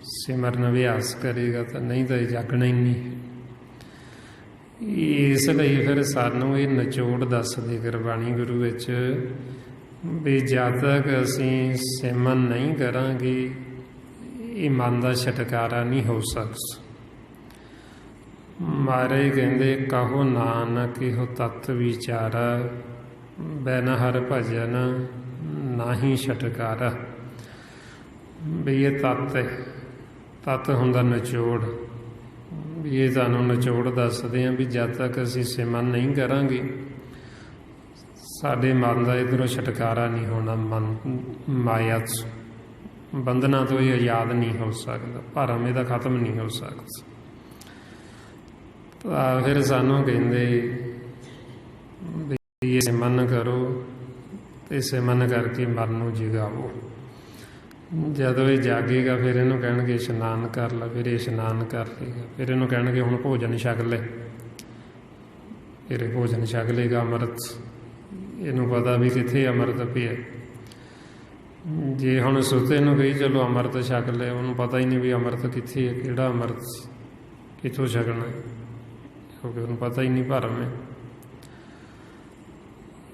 ਸਿਮਰਨ ਅਭਿਆਸ ਕਰੇਗਾ, ਤਾਂ ਨਹੀਂ ਤਾਂ ਇਹ ਜਾਗਣਾ ਹੀ ਨਹੀਂ। ਇਸ ਲਈ ਫਿਰ ਸਾਨੂੰ ਇਹ ਨਿਚੋੜ ਦੱਸਦੇ ਗੁਰਬਾਣੀ ਗੁਰੂ ਵਿੱਚ ਵੀ ਜਦ ਤੱਕ ਅਸੀਂ ਸਿਮਰਨ ਨਹੀਂ ਕਰਾਂਗੇ ਇਹ ਮਨ ਦਾ ਛੁਟਕਾਰਾ ਨਹੀਂ ਹੋ ਸਕਦਾ। ਮਾਰੇ ਕਹਿੰਦੇ ਕਹੋ ਨਾਨਕ ਇਹੋ ਤਤ ਵਿਚਾਰਾ, ਬਿਨ ਹਰਿ ਭਜਨ ਨਾਹੀ ਛੁਟਕਾਰਾ। ਵੀ ਇਹ ਤੱਤ ਹੈ, ਤੱਤ ਹੁੰਦਾ ਨਿਚੋੜ। ਵੀ ਇਹ ਤੁਹਾਨੂੰ ਨਿਚੋੜ ਦੱਸਦੇ ਹਾਂ ਵੀ ਜਦ ਤੱਕ ਅਸੀਂ ਸਿਮਰਨ ਨਹੀਂ ਕਰਾਂਗੇ ਸਾਡੇ ਮਨ ਦਾ ਇੱਧਰੋਂ ਛੁਟਕਾਰਾ ਨਹੀਂ ਹੋਣਾ। ਮਨ ਮਾਇਆ ਬੰਧਨਾਂ ਤੋਂ ਇਹ ਆਜ਼ਾਦ ਨਹੀਂ ਹੋ ਸਕਦਾ, ਭਰਮ ਇਹਦਾ ਖਤਮ ਨਹੀਂ ਹੋ ਸਕਦਾ। ਤਾਂ ਫਿਰ ਸਾਨੂੰ ਕਹਿੰਦੇ ਵੀ ਇਹ ਸਿਮਰਨ ਕਰੋ ਅਤੇ ਸਿਮਰਨ ਕਰਕੇ ਮਨ ਨੂੰ ਜਗਾਵੋ। ਜਦੋਂ ਇਹ ਜਾਗੇਗਾ ਫਿਰ ਇਹਨੂੰ ਕਹਿਣਗੇ ਇਸ਼ਨਾਨ ਕਰ ਲੈ, ਫਿਰ ਇਹ ਇਸ਼ਨਾਨ ਕਰ ਲਏਗਾ। ਫਿਰ ਇਹਨੂੰ ਕਹਿਣਗੇ ਹੁਣ ਭੋਜਨ ਛਕ ਲੈ, ਫਿਰ ਇਹ ਭੋਜਨ ਛਕ ਲੇਗਾ ਅੰਮ੍ਰਿਤ। ਇਹਨੂੰ ਪਤਾ ਵੀ ਕਿੱਥੇ ਅੰਮ੍ਰਿਤ ਪਿਆ। ਜੇ ਹੁਣ ਸੁੱਤੇ ਨੂੰ ਕਹੀ ਚਲੋ ਅੰਮ੍ਰਿਤ ਛਕ ਲਿਆ, ਉਹਨੂੰ ਪਤਾ ਹੀ ਨਹੀਂ ਵੀ ਅੰਮ੍ਰਿਤ ਕਿੱਥੇ ਹੈ, ਕਿਹੜਾ ਅੰਮ੍ਰਿਤ ਕਿੱਥੋਂ ਛਕਣਾ, ਕਿਉਂਕਿ ਉਹਨੂੰ ਪਤਾ ਹੀ ਨਹੀਂ ਭਰਮ ਹੈ।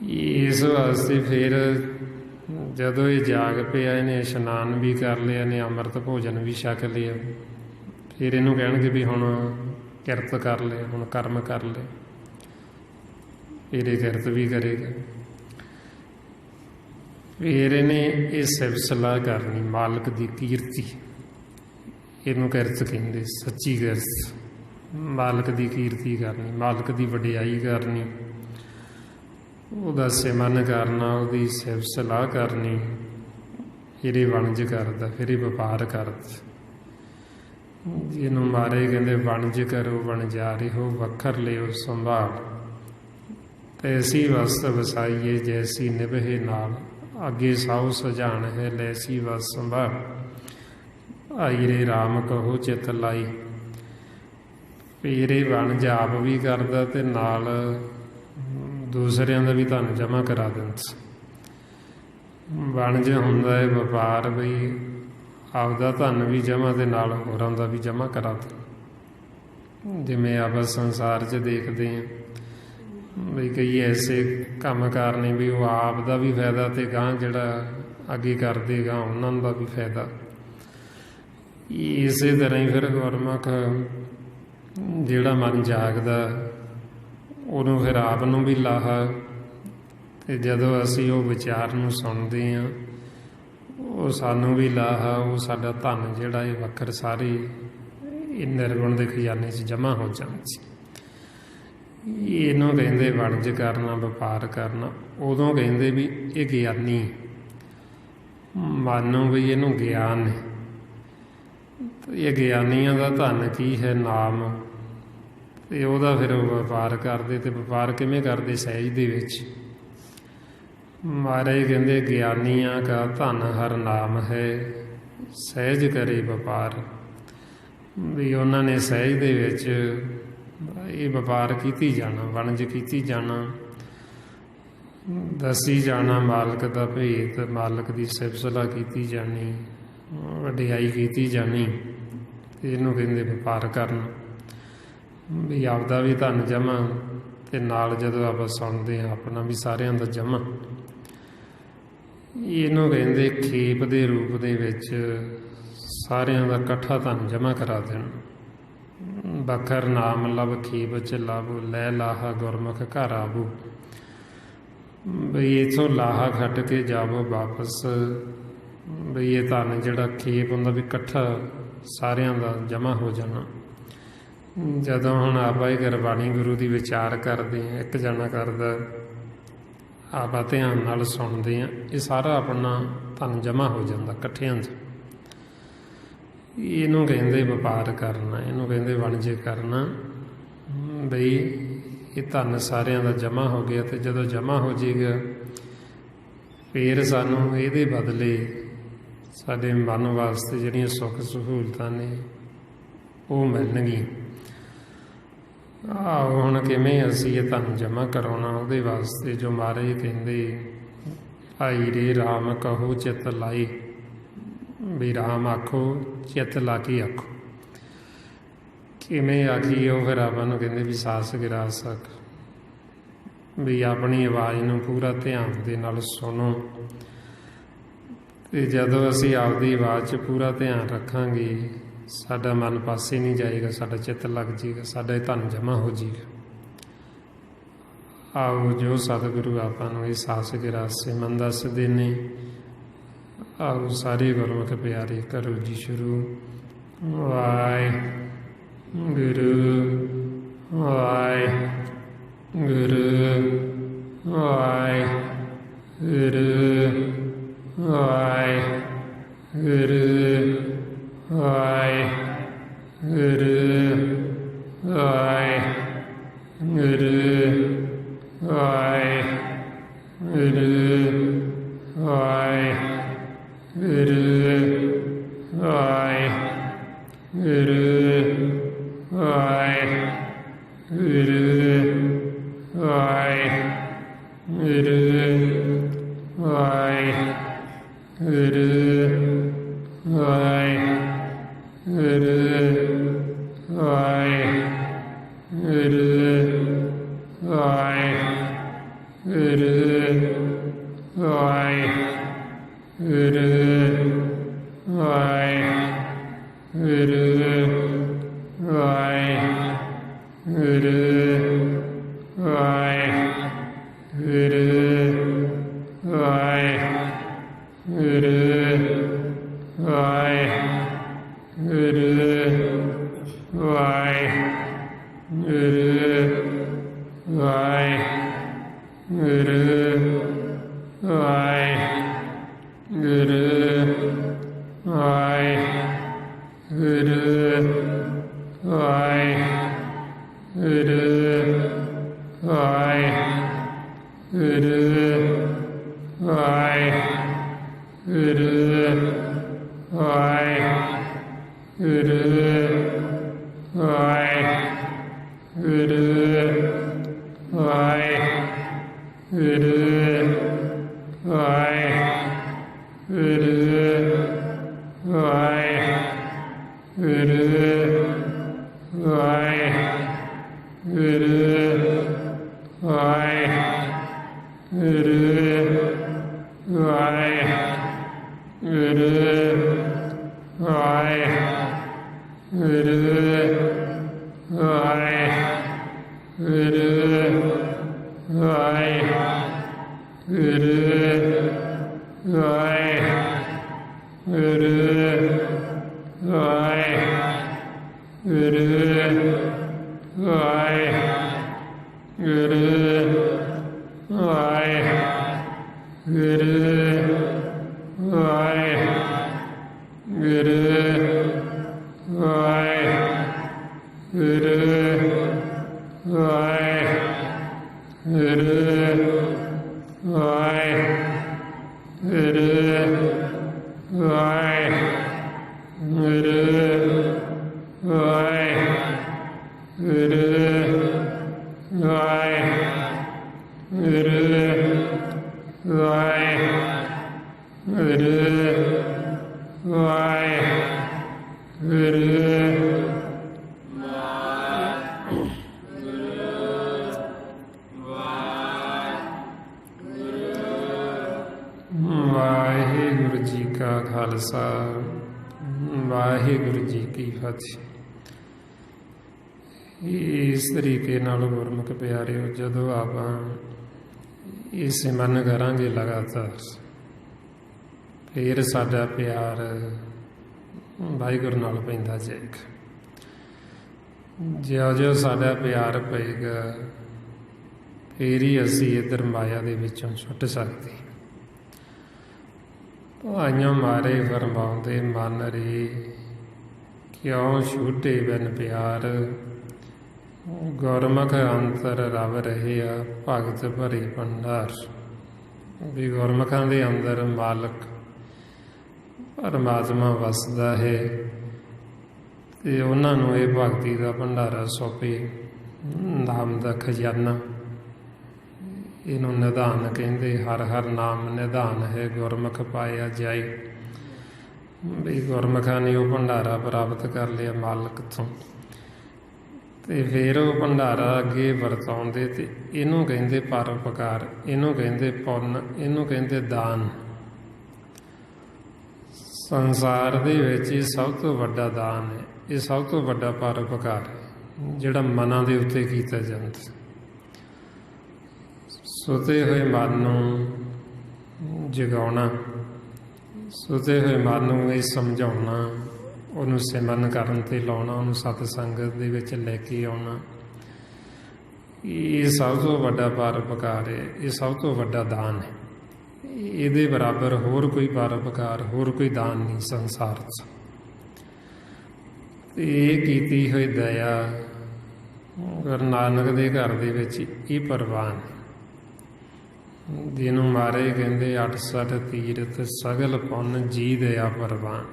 ਇਸ ਵਾਸਤੇ ਫਿਰ ਜਦੋਂ ਇਹ ਜਾਗ ਪਿਆ, ਇਹਨੇ ਇਸ਼ਨਾਨ ਵੀ ਕਰ ਲਿਆ, ਇਹਨੇ ਅੰਮ੍ਰਿਤ ਭੋਜਨ ਵੀ ਛਕ ਲਿਆ, ਫਿਰ ਇਹਨੂੰ ਕਹਿਣਗੇ ਵੀ ਹੁਣ ਕਿਰਤ ਕਰ ਲਿਆ, ਹੁਣ ਕਰਮ ਕਰ ਲਿਆ। ਫਿਰ ਇਹ ਕਿਰਤ ਵੀ ਕਰੇਗਾ। ਫਿਰ ਇਹਨੇ ਇਹ ਸਿਫਤ ਸਲਾਹ ਕਰਨੀ, ਮਾਲਕ ਦੀ ਕੀਰਤੀ। ਇਹਨੂੰ ਕਿਰਤ ਕਹਿੰਦੇ, ਸੱਚੀ ਕਿਰਤ। ਮਾਲਕ ਦੀ ਕੀਰਤੀ ਕਰਨੀ, ਮਾਲਕ ਦੀ ਵਡਿਆਈ ਕਰਨੀ, ਉਹਦਾ ਸਿਮਰਨ ਕਰਨਾ, ਉਹਦੀ ਸਿਫਤ ਸਲਾਹ ਕਰਨੀ। ਫਿਰ ਇਹ ਵਣਜ ਕਰਦਾ, ਫਿਰ ਇਹ ਵਪਾਰ ਕਰਦਾ। ਜਿਹਨੂੰ ਮਾਰੇ ਕਹਿੰਦੇ ਵਣਜ ਕਰੋ ਵਣਜਾਰੇ ਹੋ, ਵੱਖਰ ਲਿਓ ਸੰਭਾਲ। ਤੈਸੀ ਵਸਤ ਵਸਾਈਏ ਜੈਸੀ ਨਿਭੇ ਨਾਲ, ਅੱਗੇ ਸਾਉ ਸਜਾਣ ਹੈ ਲੈਸੀ ਵਸ ਸੰਭਾਲ। ਆਈ ਰੇ ਰਾਮ ਕਹੋ ਚਿਤ ਲਾਈ। ਫਿਰ ਇਹ ਵਣਜ ਆਪ ਵੀ ਕਰਦਾ ਅਤੇ ਨਾਲ ਦੂਸਰਿਆਂ ਦਾ ਵੀ ਧਨ ਜਮ੍ਹਾਂ ਕਰਾ ਦਿੰਦਾ। ਵਣਜ ਹੁੰਦਾ ਹੈ ਵਪਾਰ, ਬਈ ਆਪਦਾ ਧਨ ਵੀ ਜਮ੍ਹਾਂ ਦੇ ਨਾਲ ਹੋਰਾਂ ਦਾ ਵੀ ਜਮ੍ਹਾਂ ਕਰਾ ਦੇ। ਜਿਵੇਂ ਆਪਾਂ ਸੰਸਾਰ 'ਚ ਦੇਖਦੇ ਹਾਂ ਬਈ ਕਈ ਐਸੇ ਕੰਮਕਾਰ ਨੇ ਵੀ ਉਹ ਆਪ ਦਾ ਵੀ ਫਾਇਦਾ ਅਤੇ ਗਾਂਹ ਜਿਹੜਾ ਅੱਗੇ ਕਰਦੇ ਗਾਂਹ ਉਹਨਾਂ ਦਾ ਵੀ ਫਾਇਦਾ। ਇਸੇ ਤਰ੍ਹਾਂ ਹੀ ਫਿਰ ਗੁਰਮੁਖ ਜਿਹੜਾ ਮਨ ਜਾਗਦਾ ਉਹਨੂੰ ਫਿਰ ਆਪ ਨੂੰ ਵੀ ਲਾਹਾ। ਅਤੇ ਜਦੋਂ ਅਸੀਂ ਉਹ ਵਿਚਾਰ ਨੂੰ ਸੁਣਦੇ ਹਾਂ ਉਹ ਸਾਨੂੰ ਵੀ ਲਾਹਾ। ਉਹ ਸਾਡਾ ਧਨ ਜਿਹੜਾ ਇਹ ਵੱਖਰ ਸਾਰੇ ਇਹ ਨਿਰਗੁਣ ਦੇ ਖਜ਼ਾਨੇ 'ਚ ਜਮ੍ਹਾਂ ਹੋ ਜਾਂਦੀ। ਇਹਨੂੰ ਕਹਿੰਦੇ ਵਣਜ ਕਰਨਾ, ਵਪਾਰ ਕਰਨਾ। ਉਦੋਂ ਕਹਿੰਦੇ ਵੀ ਇਹ ਗਿਆਨੀ, ਮੰਨੋ ਵੀ ਇਹਨੂੰ ਗਿਆਨ ਹੈ। ਇਹ ਗਿਆਨੀਆਂ ਦਾ ਧਨ ਕੀ ਹੈ? ਨਾਮ। ਅਤੇ ਉਹਦਾ ਫਿਰ ਉਹ ਵਪਾਰ ਕਰਦੇ। ਅਤੇ ਵਪਾਰ ਕਿਵੇਂ ਕਰਦੇ? ਸਹਿਜ ਦੇ ਵਿੱਚ। ਮਹਾਰਾਜ ਕਹਿੰਦੇ ਗਿਆਨੀਆਂ ਕਾ ਧਨ ਹਰ ਨਾਮ ਹੈ, ਸਹਿਜ ਕਰੇ ਵਪਾਰ। ਵੀ ਉਹਨਾਂ ਨੇ ਸਹਿਜ ਦੇ ਵਿੱਚ ਇਹ ਵਪਾਰ ਕੀਤੀ ਜਾਣਾ, ਵਣਜ ਕੀਤੀ ਜਾਣਾ, ਦੱਸੀ ਜਾਣਾ ਮਾਲਕ ਦਾ ਭੇਤ, ਮਾਲਕ ਦੀ ਸਿਫਤ ਸਲਾਹ ਕੀਤੀ ਜਾਣੀ, ਵਡਿਆਈ ਕੀਤੀ ਜਾਣੀ। ਅਤੇ ਇਹਨੂੰ ਕਹਿੰਦੇ ਵਪਾਰ ਕਰਨਾ। ਵੀ ਆਪਦਾ ਵੀ ਧਨ ਜਮ੍ਹਾਂ ਅਤੇ ਨਾਲ ਜਦੋਂ ਆਪਾਂ ਸੁਣਦੇ ਹਾਂ ਆਪਣਾ ਵੀ ਸਾਰਿਆਂ ਦਾ ਜਮ੍ਹਾਂ। ਇਹਨੂੰ ਕਹਿੰਦੇ ਖੇਪ ਦੇ ਰੂਪ ਦੇ ਵਿੱਚ ਸਾਰਿਆਂ ਦਾ ਇਕੱਠਾ ਧਨ ਜਮ੍ਹਾਂ ਕਰਾ ਦੇਣਾ। ਬਖਰ ਨਾਮ ਲਵ ਖੇਪ ਚ ਲਾਭੋ, ਲੈ ਲਾਹਾ ਗੁਰਮੁਖ ਘਰ ਆਵੋ। ਬਈ ਇੱਥੋਂ ਲਾਹਾ ਖੱਟ ਕੇ ਜਾਵੋ ਵਾਪਸ। ਬਈ ਇਹ ਧਨ ਜਿਹੜਾ ਖੇਪ ਹੁੰਦਾ ਵੀ ਇਕੱਠਾ ਸਾਰਿਆਂ ਦਾ ਜਮ੍ਹਾਂ ਹੋ ਜਾਣਾ। ਜਦੋਂ ਹੁਣ ਆਪਾਂ ਇਹ ਗੁਰਬਾਣੀ ਗੁਰੂ ਦੀ ਵਿਚਾਰ ਕਰਦੇ ਹਾਂ, ਇੱਕ ਜਣਾ ਕਰਦਾ, ਆਪਾਂ ਧਿਆਨ ਨਾਲ ਸੁਣਦੇ ਹਾਂ, ਇਹ ਸਾਰਾ ਆਪਣਾ ਧਨ ਜਮ੍ਹਾਂ ਹੋ ਜਾਂਦਾ ਇਕੱਠਿਆਂ 'ਚ। ਇਹਨੂੰ ਕਹਿੰਦੇ ਵਪਾਰ ਕਰਨਾ, ਇਹਨੂੰ ਕਹਿੰਦੇ ਵਣਜ ਕਰਨਾ। ਬਈ ਇਹ ਧਨ ਸਾਰਿਆਂ ਦਾ ਜਮ੍ਹਾਂ ਹੋ ਗਿਆ। ਅਤੇ ਜਦੋਂ ਜਮ੍ਹਾਂ ਹੋ ਜਾਏਗਾ ਫਿਰ ਸਾਨੂੰ ਇਹਦੇ ਬਦਲੇ ਸਾਡੇ ਮਨ ਵਾਸਤੇ ਜਿਹੜੀਆਂ ਸੁੱਖ ਸਹੂਲਤਾਂ ਨੇ ਉਹ ਮਿਲਣਗੀਆਂ। ਆਹੋ ਹੁਣ ਕਿਵੇਂ ਅਸੀਂ ਇਹ ਧਨ ਜਮ੍ਹਾਂ ਕਰਾਉਣਾ? ਉਹਦੇ ਵਾਸਤੇ ਜੋ ਮਹਾਰਾਜ ਕਹਿੰਦੇ ਆਈ ਰੇ ਰਾਮ ਕਹੋ ਚਿੱਤ ਲਾਈ। ਵੀ ਰਾਮ ਆਖੋ, ਚਿੱਤ ਲਾ ਕੇ ਆਖੋ। ਕਿਵੇਂ ਆਖੀਏ? ਉਹ ਫਿਰ ਆਪਾਂ ਨੂੰ ਕਹਿੰਦੇ ਵੀ ਸਾਸ ਗਿਰਾ ਸਕ। ਵੀ ਆਪਣੀ ਆਵਾਜ਼ ਨੂੰ ਪੂਰਾ ਧਿਆਨ ਦੇ ਨਾਲ ਸੁਣੋ। ਅਤੇ ਜਦੋਂ ਅਸੀਂ ਆਪਦੀ ਆਵਾਜ਼ 'ਚ ਪੂਰਾ ਧਿਆਨ ਰੱਖਾਂਗੇ ਸਾਡਾ ਮਨ ਪਾਸੇ ਨਹੀਂ ਜਾਏਗਾ, ਸਾਡਾ ਚਿੱਤ ਲੱਗ ਜਾਏਗਾ, ਸਾਡਾ ਧਨ ਜਮ੍ਹਾਂ ਹੋ ਜਾਏਗਾ। ਆਓ ਜੋ ਸਤਿਗੁਰੂ ਆਪਾਂ ਨੂੰ ਇਹ ਸਾਸ ਗਿਰਾਸੇ ਮਨ ਦੱਸਦੇ ਨੇ, ਆਓ ਸਾਰੇ ਗੁਰਮੁਖ ਪਿਆਰੇ ਕਰੋ ਜੀ ਸ਼ੁਰੂ। ਵਾਹਿਗੁਰੂ ਵਾਹਿਗੁਰੂ ਵਾਹਿਗੁਰੂ ਵਾਹਿਗੁਰੂ ਵਾਹਿਗੁਰੂ ਵਾਹਿਗੁਰੂ ਵਾਹਿਗੁਰੂ ਵਾਹਿਗੁਰੂ ਵਾਹਿਗੁਰੂ ਵਾਹਿਗੁਰੂ ਵਾਹਿਗੁਰੂ ਜੀ ਕਾ ਖਾਲਸਾ ਵਾਹਿਗੁਰੂ ਜੀ ਕੀ ਫਤਿਹ। ਇਸ ਤਰੀਕੇ ਨਾਲ ਗੁਰਮੁਖ ਪਿਆਰਿਓ, ਜਦੋਂ ਆਪਾਂ ਇਹ ਸਿਮਰਨ ਕਰਾਂਗੇ ਲਗਾਤਾਰ, ਫਿਰ ਸਾਡਾ ਪਿਆਰ ਵਾਹਿਗੁਰੂ ਨਾਲ ਪੈਂਦਾ ਜਾਏਗਾ। ਜਿਉਂ-ਜਿਉਂ ਸਾਡਾ ਪਿਆਰ ਪਏਗਾ, ਫਿਰ ਹੀ ਅਸੀਂ ਇੱਧਰ ਮਾਇਆ ਦੇ ਵਿੱਚੋਂ ਛੁੱਟ ਸਕਦੇ। ਆਈਆਂ ਮਾਰੇ ਫਰਮਾਉਂਦੇ ਮਨ ਰੇ, ਕਿਉਂ ਛੂਟੇ ਬਿਨ ਪਿਆਰ, ਗੁਰਮੁਖ ਅੰਤਰ ਰਵ ਰਹਿਆ ਭਗਤ ਭਰੇ ਭੰਡਾਰ। ਵੀ ਗੁਰਮੁਖਾਂ ਦੇ ਅੰਦਰ ਮਾਲਕ ਪਰਮਾਤਮਾ ਵਸਦਾ ਹੈ ਤੇ ਉਹਨਾਂ ਨੂੰ ਇਹ ਭਗਤੀ ਦਾ ਭੰਡਾਰਾ ਸੌਂਪੇ, ਨਾਮ ਦਾ ਖਜ਼ਾਨਾ। ਇਹਨੂੰ ਨਿਧਾਨ ਕਹਿੰਦੇ, ਹਰ ਹਰ ਨਾਮ ਨਿਧਾਨ ਹੈ, ਗੁਰਮੁਖ ਪਾਇਆ ਜਾਏ। ਵੀ ਗੁਰਮੁਖਾਂ ਨੇ ਉਹ ਭੰਡਾਰਾ ਪ੍ਰਾਪਤ ਕਰ ਲਿਆ ਮਾਲਕ ਤੋਂ, ਤੇ ਫਿਰ ਉਹ ਭੰਡਾਰਾ ਅੱਗੇ ਵਰਤਾਉਂਦੇ, ਤੇ ਇਹਨੂੰ ਕਹਿੰਦੇ ਪਰਉਪਕਾਰ, ਇਹਨੂੰ ਕਹਿੰਦੇ ਪੁੰਨ, ਇਹਨੂੰ ਕਹਿੰਦੇ ਦਾਨ। ਸੰਸਾਰ ਦੇ ਵਿੱਚ ਇਹ ਸਭ ਤੋਂ ਵੱਡਾ ਦਾਨ ਹੈ, ਇਹ ਸਭ ਤੋਂ ਵੱਡਾ ਪਰਉਪਕਾਰ ਹੈ ਜਿਹੜਾ ਮਨਾਂ ਦੇ ਉੱਤੇ ਕੀਤਾ ਜਾਂਦਾ। ਸੁਤੇ ਹੋਏ ਮਨ ਨੂੰ ਜਗਾਉਣਾ, ਸੁਤੇ ਹੋਏ ਮਨ ਨੂੰ ਇਹ ਸਮਝਾਉਣਾ, ਉਹਨੂੰ ਸਿਮਰਨ ਕਰਨ 'ਤੇ ਲਾਉਣਾ, ਉਹਨੂੰ ਸਤ ਸੰਗਤ ਦੇ ਵਿੱਚ ਲੈ ਕੇ ਆਉਣਾ, ਇਹ ਸਭ ਤੋਂ ਵੱਡਾ ਪਰਉਪਕਾਰ ਹੈ, ਇਹ ਸਭ ਤੋਂ ਵੱਡਾ ਦਾਨ ਹੈ। ਇਹਦੇ ਬਰਾਬਰ ਹੋਰ ਕੋਈ ਪਰਉਪਕਾਰ, ਹੋਰ ਕੋਈ ਦਾਨ ਨਹੀਂ ਸੰਸਾਰ 'ਚ। ਇਹ ਕੀਤੀ ਹੋਈ ਦਇਆ ਗੁਰੂ ਨਾਨਕ ਦੇ ਘਰ ਦੇ ਵਿੱਚ ਇਹ ਪ੍ਰਵਾਨ ਹੈ। ਜਿਹਨੂੰ ਮਾਰੇ ਕਹਿੰਦੇ 68 ਤੀਰਥ ਸਗਲ ਪੁੰਨ ਜੀ ਦਇਆ ਪ੍ਰਵਾਨ।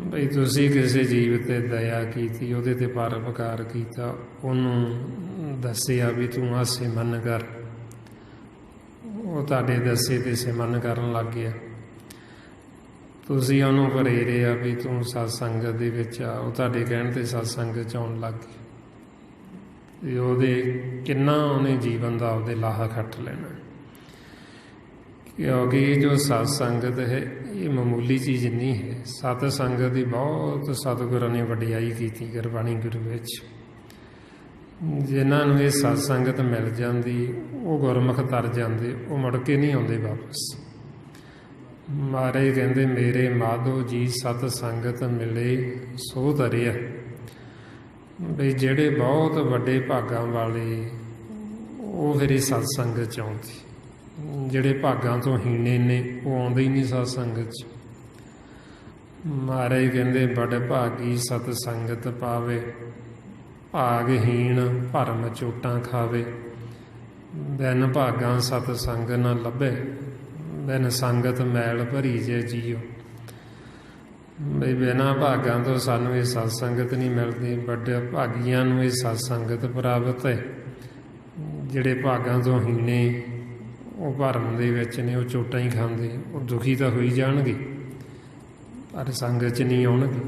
ਬਈ ਤੁਸੀਂ ਕਿਸੇ ਜੀਵ 'ਤੇ ਦਇਆ ਕੀਤੀ, ਉਹਦੇ 'ਤੇ ਪਰਉਪਕਾਰ ਕੀਤਾ, ਉਹਨੂੰ ਦੱਸਿਆ ਵੀ ਤੂੰ ਆਹ ਸਿਮਰਨ ਕਰ, ਉਹ ਤੁਹਾਡੇ ਦੱਸੇ 'ਤੇ ਸਿਮਰਨ ਕਰਨ ਲੱਗ ਗਿਆ। ਤੁਸੀਂ ਉਹਨੂੰ ਪ੍ਰੇਰਿਆ ਵੀ ਤੂੰ ਸਤਸੰਗਤ ਦੇ ਵਿੱਚ ਆ, ਉਹ ਤੁਹਾਡੇ ਕਹਿਣ 'ਤੇ ਸਤਸੰਗਤ 'ਚ ਆਉਣ ਲੱਗ ਗਈ। ਤੇ ਉਹਦੇ ਕਿੰਨਾ ਉਹਨੇ ਜੀਵਨ ਦਾ ਉਹਦੇ ਲਾਹਾ ਖੱਟ ਲੈਣਾ, ਕਿਉਂਕਿ ਇਹ ਜੋ ਸਤਸੰਗਤ ਹੈ ਇਹ ਮਾਮੂਲੀ ਚੀਜ਼ ਨਹੀਂ ਹੈ। ਸਤਸੰਗਤ ਦੀ ਬਹੁਤ ਸਤਿਗੁਰਾਂ ਨੇ ਵਡਿਆਈ ਕੀਤੀ ਗੁਰਬਾਣੀ ਗੁਰੂ ਵਿੱਚ। ਜਿਨ੍ਹਾਂ ਨੂੰ ਇਹ ਸਤਸੰਗਤ ਮਿਲ ਜਾਂਦੀ ਉਹ ਗੁਰਮੁਖ ਤਰ ਜਾਂਦੇ, ਉਹ ਮੁੜ ਕੇ ਨਹੀਂ ਆਉਂਦੇ ਵਾਪਸ। ਮਹਾਰਾਜ ਕਹਿੰਦੇ ਮੇਰੇ ਮਾਧੋ ਜੀ ਸਤ ਸੰਗਤ ਮਿਲੇ ਸੋ ਤਰਿਆ। ਬਈ ਜਿਹੜੇ ਬਹੁਤ ਵੱਡੇ ਭਾਗਾਂ ਵਾਲੇ ਉਹ ਫਿਰ ਇਹ ਸਤਸੰਗਤ 'ਚ ਆਉਂਦੇ, ਜਿਹੜੇ ਭਾਗਾਂ ਤੋਂ ਹੀਣੇ ਨੇ ਉਹ ਆਉਂਦੇ ਹੀ ਨਹੀਂ ਸਤਸੰਗਤ 'ਚ। ਮਹਾਰਾਜ ਕਹਿੰਦੇ ਬੜ ਭਾਗੀ ਸਤ ਸੰਗਤ ਪਾਵੇ, ਭਾਗਹੀਣ ਭਰਮ ਚੋਟਾਂ ਖਾਵੇ। ਬਿਨ ਭਾਗਾਂ ਸਤ ਸੰਗ ਨਾ ਲੱਭੇ, ਬਿਨ ਸੰਗਤ ਮੈਲ ਭਰੀ ਜੇ ਜੀਓ। ਬਈ ਬਿਨਾਂ ਭਾਗਾਂ ਤੋਂ ਸਾਨੂੰ ਇਹ ਸਤਸੰਗਤ ਨਹੀਂ ਮਿਲਦੀ। ਵੱਡੇ ਭਾਗੀਆਂ ਨੂੰ ਇਹ ਸਤਸੰਗਤ ਪ੍ਰਾਪਤ ਹੈ। ਜਿਹੜੇ ਭਾਗਾਂ ਤੋਂ ਹੀਣੇ ਉਹ ਭਰਮ ਦੇ ਵਿੱਚ ਨੇ, ਉਹ ਚੋਟਾਂ ਹੀ ਖਾਂਦੇ, ਉਹ ਦੁਖੀ ਤਾਂ ਹੋਈ ਜਾਣਗੇ ਪਰ ਸੰਗਤ 'ਚ ਨਹੀਂ ਆਉਣਗੇ।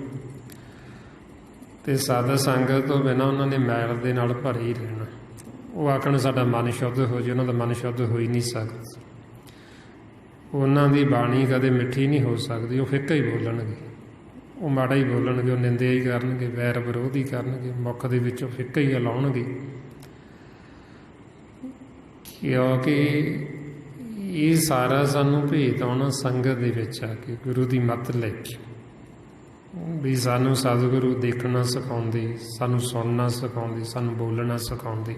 ਅਤੇ ਸਾਧ ਸੰਗਤ ਤੋਂ ਬਿਨਾਂ ਉਹਨਾਂ ਨੇ ਮੈਲ ਦੇ ਨਾਲ ਭਰੇ ਹੀ ਰਹਿਣਾ। ਉਹ ਆਖਣ ਸਾਡਾ ਮਨ ਸ਼ੁੱਧ ਹੋ ਜੇ, ਉਹਨਾਂ ਦਾ ਮਨ ਸ਼ੁੱਧ ਹੋ ਹੀ ਨਹੀਂ ਸਕਦਾ। ਉਹਨਾਂ ਦੀ ਬਾਣੀ ਕਦੇ ਮਿੱਠੀ ਨਹੀਂ ਹੋ ਸਕਦੀ। ਉਹ ਫਿੱਕਾ ਹੀ ਬੋਲਣਗੇ, ਉਹ ਮਾੜਾ ਹੀ ਬੋਲਣਗੇ, ਉਹ ਨਿੰਦਿਆ ਹੀ ਕਰਨਗੇ, ਵੈਰ ਵਿਰੋਧ ਹੀ ਕਰਨਗੇ, ਮੁੱਖ ਦੇ ਵਿੱਚੋਂ ਫਿੱਕਾ ਹੀ ਲਾਉਣਗੇ। ਕਿਉਂਕਿ ਇਹ ਸਾਰਾ ਸਾਨੂੰ ਭੇਤ ਆਉਣਾ ਸੰਗਤ ਦੇ ਵਿੱਚ ਆ ਕੇ, ਗੁਰੂ ਦੀ ਮੱਤ ਲੈ ਕੇ। ਵੀ ਸਾਨੂੰ ਸਤਿਗੁਰੂ ਦੇਖਣਾ ਸਿਖਾਉਂਦੇ, ਸਾਨੂੰ ਸੁਣਨਾ ਸਿਖਾਉਂਦੇ, ਸਾਨੂੰ ਬੋਲਣਾ ਸਿਖਾਉਂਦੇ।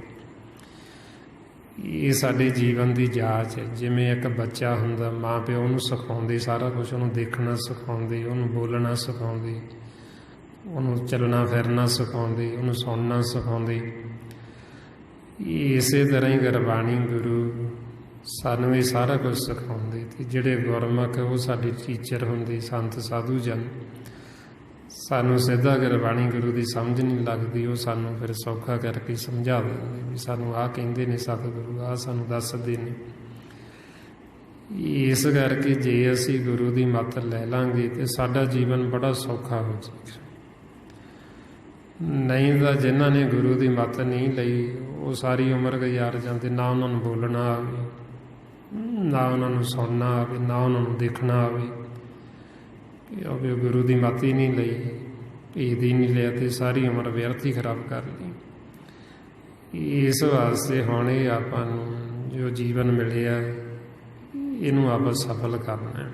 ਇਹ ਸਾਡੇ ਜੀਵਨ ਦੀ ਜਾਂਚ ਹੈ। ਜਿਵੇਂ ਇੱਕ ਬੱਚਾ ਹੁੰਦਾ, ਮਾਂ ਪਿਓ ਉਹਨੂੰ ਸਿਖਾਉਂਦੇ ਸਾਰਾ ਕੁਛ, ਉਹਨੂੰ ਦੇਖਣਾ ਸਿਖਾਉਂਦੇ, ਉਹਨੂੰ ਬੋਲਣਾ ਸਿਖਾਉਂਦੇ, ਉਹਨੂੰ ਚੱਲਣਾ ਫਿਰਨਾ ਸਿਖਾਉਂਦੇ, ਉਹਨੂੰ ਸੁਣਨਾ ਸਿਖਾਉਂਦੇ। ਇਸੇ ਤਰ੍ਹਾਂ ਹੀ ਗੁਰਬਾਣੀ ਗੁਰੂ ਸਾਨੂੰ ਇਹ ਸਾਰਾ ਕੁਝ ਸਿਖਾਉਂਦੇ। ਅਤੇ ਜਿਹੜੇ ਗੁਰਮੁਖ ਉਹ ਸਾਡੇ ਟੀਚਰ ਹੁੰਦੇ, ਸੰਤ ਸਾਧੂ ਜਨ। ਸਾਨੂੰ ਸਿੱਧਾ ਗੁਰਬਾਣੀ ਗੁਰੂ ਦੀ ਸਮਝ ਨਹੀਂ ਲੱਗਦੀ, ਉਹ ਸਾਨੂੰ ਫਿਰ ਸੌਖਾ ਕਰਕੇ ਸਮਝਾ ਦਿੰਦੇ ਵੀ ਸਾਨੂੰ ਆਹ ਕਹਿੰਦੇ ਨੇ ਸਤਿਗੁਰੂ, ਆਹ ਸਾਨੂੰ ਦੱਸਦੇ ਨੇ। ਇਸ ਕਰਕੇ ਜੇ ਅਸੀਂ ਗੁਰੂ ਦੀ ਮੱਤ ਲੈ ਲਾਂਗੇ ਤਾਂ ਸਾਡਾ ਜੀਵਨ ਬੜਾ ਸੌਖਾ ਹੋ ਜਾਏਗਾ। ਨਹੀਂ ਤਾਂ ਜਿਨ੍ਹਾਂ ਨੇ ਗੁਰੂ ਦੀ ਮੱਤ ਨਹੀਂ ਲਈ ਉਹ ਸਾਰੀ ਉਮਰ ਗੁਜ਼ਾਰ ਜਾਂਦੇ, ਨਾ ਉਹਨਾਂ ਨੂੰ ਬੋਲਣਾ ਆਵੇ, ਨਾ ਉਹਨਾਂ ਨੂੰ ਸੁਣਨਾ ਆਵੇ, ਨਾ ਉਹਨਾਂ ਨੂੰ ਦੇਖਣਾ ਆਵੇ। ਕਿਉਂਕਿ ਉਹ ਗੁਰੂ ਦੀ ਮੱਤ ਹੀ ਨਹੀਂ ਲਈ, ਭੇਦ ਹੀ ਨਹੀਂ ਲਿਆ, ਅਤੇ ਸਾਰੀ ਉਮਰ ਵਿਅਰਥ ਹੀ ਖਰਾਬ ਕਰ ਲਈ। ਇਸ ਵਾਸਤੇ ਹੁਣ ਇਹ ਆਪਾਂ ਨੂੰ ਜੋ ਜੀਵਨ ਮਿਲਿਆ ਇਹਨੂੰ ਆਪਾਂ ਸਫਲ ਕਰਨਾ।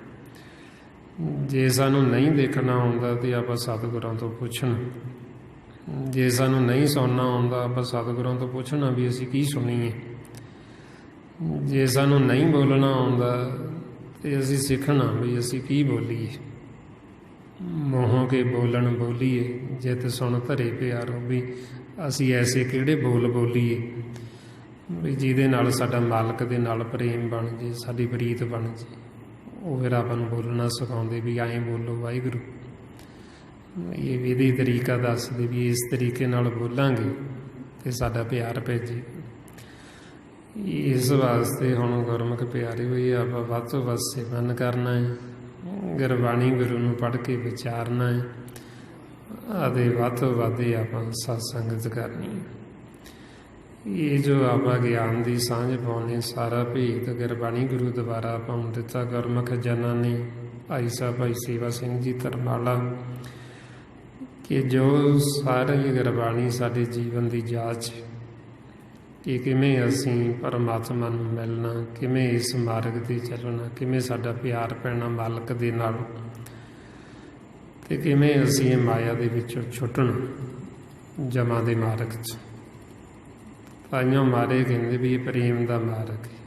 ਜੇ ਸਾਨੂੰ ਨਹੀਂ ਦੇਖਣਾ ਆਉਂਦਾ ਤਾਂ ਆਪਾਂ ਸਤਿਗੁਰਾਂ ਤੋਂ ਪੁੱਛਣਾ। ਜੇ ਸਾਨੂੰ ਨਹੀਂ ਸੁਣਨਾ ਆਉਂਦਾ ਆਪਾਂ ਸਤਿਗੁਰਾਂ ਤੋਂ ਪੁੱਛਣਾ ਵੀ ਅਸੀਂ ਕੀ ਸੁਣੀਏ। ਜੇ ਸਾਨੂੰ ਨਹੀਂ ਬੋਲਣਾ ਆਉਂਦਾ ਤਾਂ ਅਸੀਂ ਸਿੱਖਣਾ ਵੀ ਅਸੀਂ ਕੀ ਬੋਲੀਏ। ਮੂੰਹੋਂ ਕੇ ਬੋਲਣ ਬੋਲੀਏ, ਜਿਤ ਸੁਣ ਧਰੇ ਪਿਆਰੋ। ਵੀ ਅਸੀਂ ਐਸੇ ਕਿਹੜੇ ਬੋਲ ਬੋਲੀਏ ਵੀ ਜਿਹਦੇ ਨਾਲ ਸਾਡਾ ਮਾਲਕ ਦੇ ਨਾਲ ਪ੍ਰੇਮ ਬਣ ਜੇ, ਸਾਡੀ ਪ੍ਰੀਤ ਬਣ ਜੇ। ਉਹ ਫਿਰ ਆਪਾਂ ਨੂੰ ਬੋਲਣਾ ਸਿਖਾਉਂਦੇ ਵੀ ਐਂ ਬੋਲੋ ਵਾਹਿਗੁਰੂ। ਇਹ ਵਿਧੀ ਤਰੀਕਾ ਦੱਸਦੇ ਵੀ ਇਸ ਤਰੀਕੇ ਨਾਲ ਬੋਲਾਂਗੇ ਅਤੇ ਸਾਡਾ ਪਿਆਰ ਭੇਜੇ। ਇਸ ਵਾਸਤੇ ਹੁਣ ਗੁਰਮੁਖ ਪਿਆਰੇ ਹੋਏ ਆਪਾਂ ਵੱਧ ਤੋਂ ਵੱਧ ਸੇਵਨ ਕਰਨਾ ਹੈ, ਗੁਰਬਾਣੀ ਗੁਰੂ ਨੂੰ ਪੜ੍ਹ ਕੇ ਵਿਚਾਰਨਾ ਹੈ, ਅਤੇ ਵੱਧ ਤੋਂ ਵੱਧ ਆਪਾਂ ਸਤਸੰਗਤ ਕਰਨੀ ਹੈ। ਇਹ ਜੋ ਆਪਾਂ ਗਿਆਨ ਦੀ ਸਾਂਝ ਪਾਉਂਦੇ, ਸਾਰਾ ਭੇਤ ਗੁਰਬਾਣੀ ਗੁਰੂ ਦੁਆਰਾ ਆਪਾਂ ਨੂੰ ਦਿੱਤਾ ਗੁਰਮੁਖ ਜਨਾਂ ਨੇ। ਭਾਈ ਸਾਹਿਬ ਭਾਈ ਸੇਵਾ ਸਿੰਘ ਜੀ ਧਰਮਾਲਾ, ਕਿ ਜੋ ਸਾਰੀ ਗੁਰਬਾਣੀ ਸਾਡੇ ਜੀਵਨ ਦੀ ਜਾਂਚ ਕਿ ਕਿਵੇਂ ਅਸੀਂ ਪਰਮਾਤਮਾ ਨੂੰ ਮਿਲਣਾ, ਕਿਵੇਂ ਇਸ ਮਾਰਗ 'ਤੇ ਚੱਲਣਾ, ਕਿਵੇਂ ਸਾਡਾ ਪਿਆਰ ਪੈਣਾ ਮਾਲਕ ਦੇ ਨਾਲ, ਅਤੇ ਕਿਵੇਂ ਅਸੀਂ ਇਹ ਮਾਇਆ ਦੇ ਵਿੱਚੋਂ ਛੁੱਟਣਾ ਜਮਾਂ ਦੇ ਮਾਰਗ 'ਚ। ਤਾਈਓ ਮਾਰੇ ਕਹਿੰਦੇ ਵੀ ਇਹ ਪ੍ਰੇਮ ਦਾ ਮਾਰਗ ਹੈ।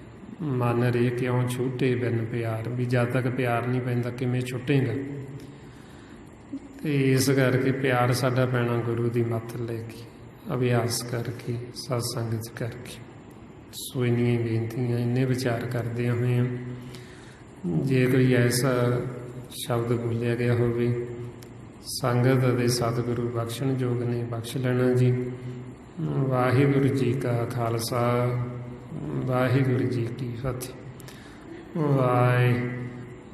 ਮਨ ਰੇ ਕਿਉਂ ਛੂਟੇ ਬਿਨ ਪਿਆਰ, ਵੀ ਜਦ ਤੱਕ ਪਿਆਰ ਨਹੀਂ ਪੈਂਦਾ ਕਿਵੇਂ ਛੁੱਟੇਗਾ। ਅਤੇ ਇਸ ਕਰਕੇ ਪਿਆਰ ਸਾਡਾ ਪੈਣਾ ਗੁਰੂ ਦੀ ਮੱਤ ਲੈ ਕੇ, ਅਭਿਆਸ ਕਰਕੇ, ਸਤਸੰਗਤ ਕਰਕੇ। ਸੋ ਇੰਨੀਆਂ ਬੇਨਤੀਆਂ, ਇੰਨੇ ਵਿਚਾਰ ਕਰਦਿਆਂ ਹੋਇਆਂ ਜੇ ਕੋਈ ਐਸਾ ਸ਼ਬਦ ਬੋਲਿਆ ਗਿਆ ਹੋਵੇ ਸੰਗਤ ਅਤੇ ਸਤਿਗੁਰੂ ਬਖਸ਼ਣ ਯੋਗ ਨੇ, ਬਖਸ਼ ਲੈਣਾ ਜੀ। ਵਾਹਿਗੁਰੂ ਜੀ ਕਾ ਖਾਲਸਾ, ਵਾਹਿਗੁਰੂ ਜੀ ਕੀ ਫਤਿਹ। ਵਾਹਿਗੁਰੂ।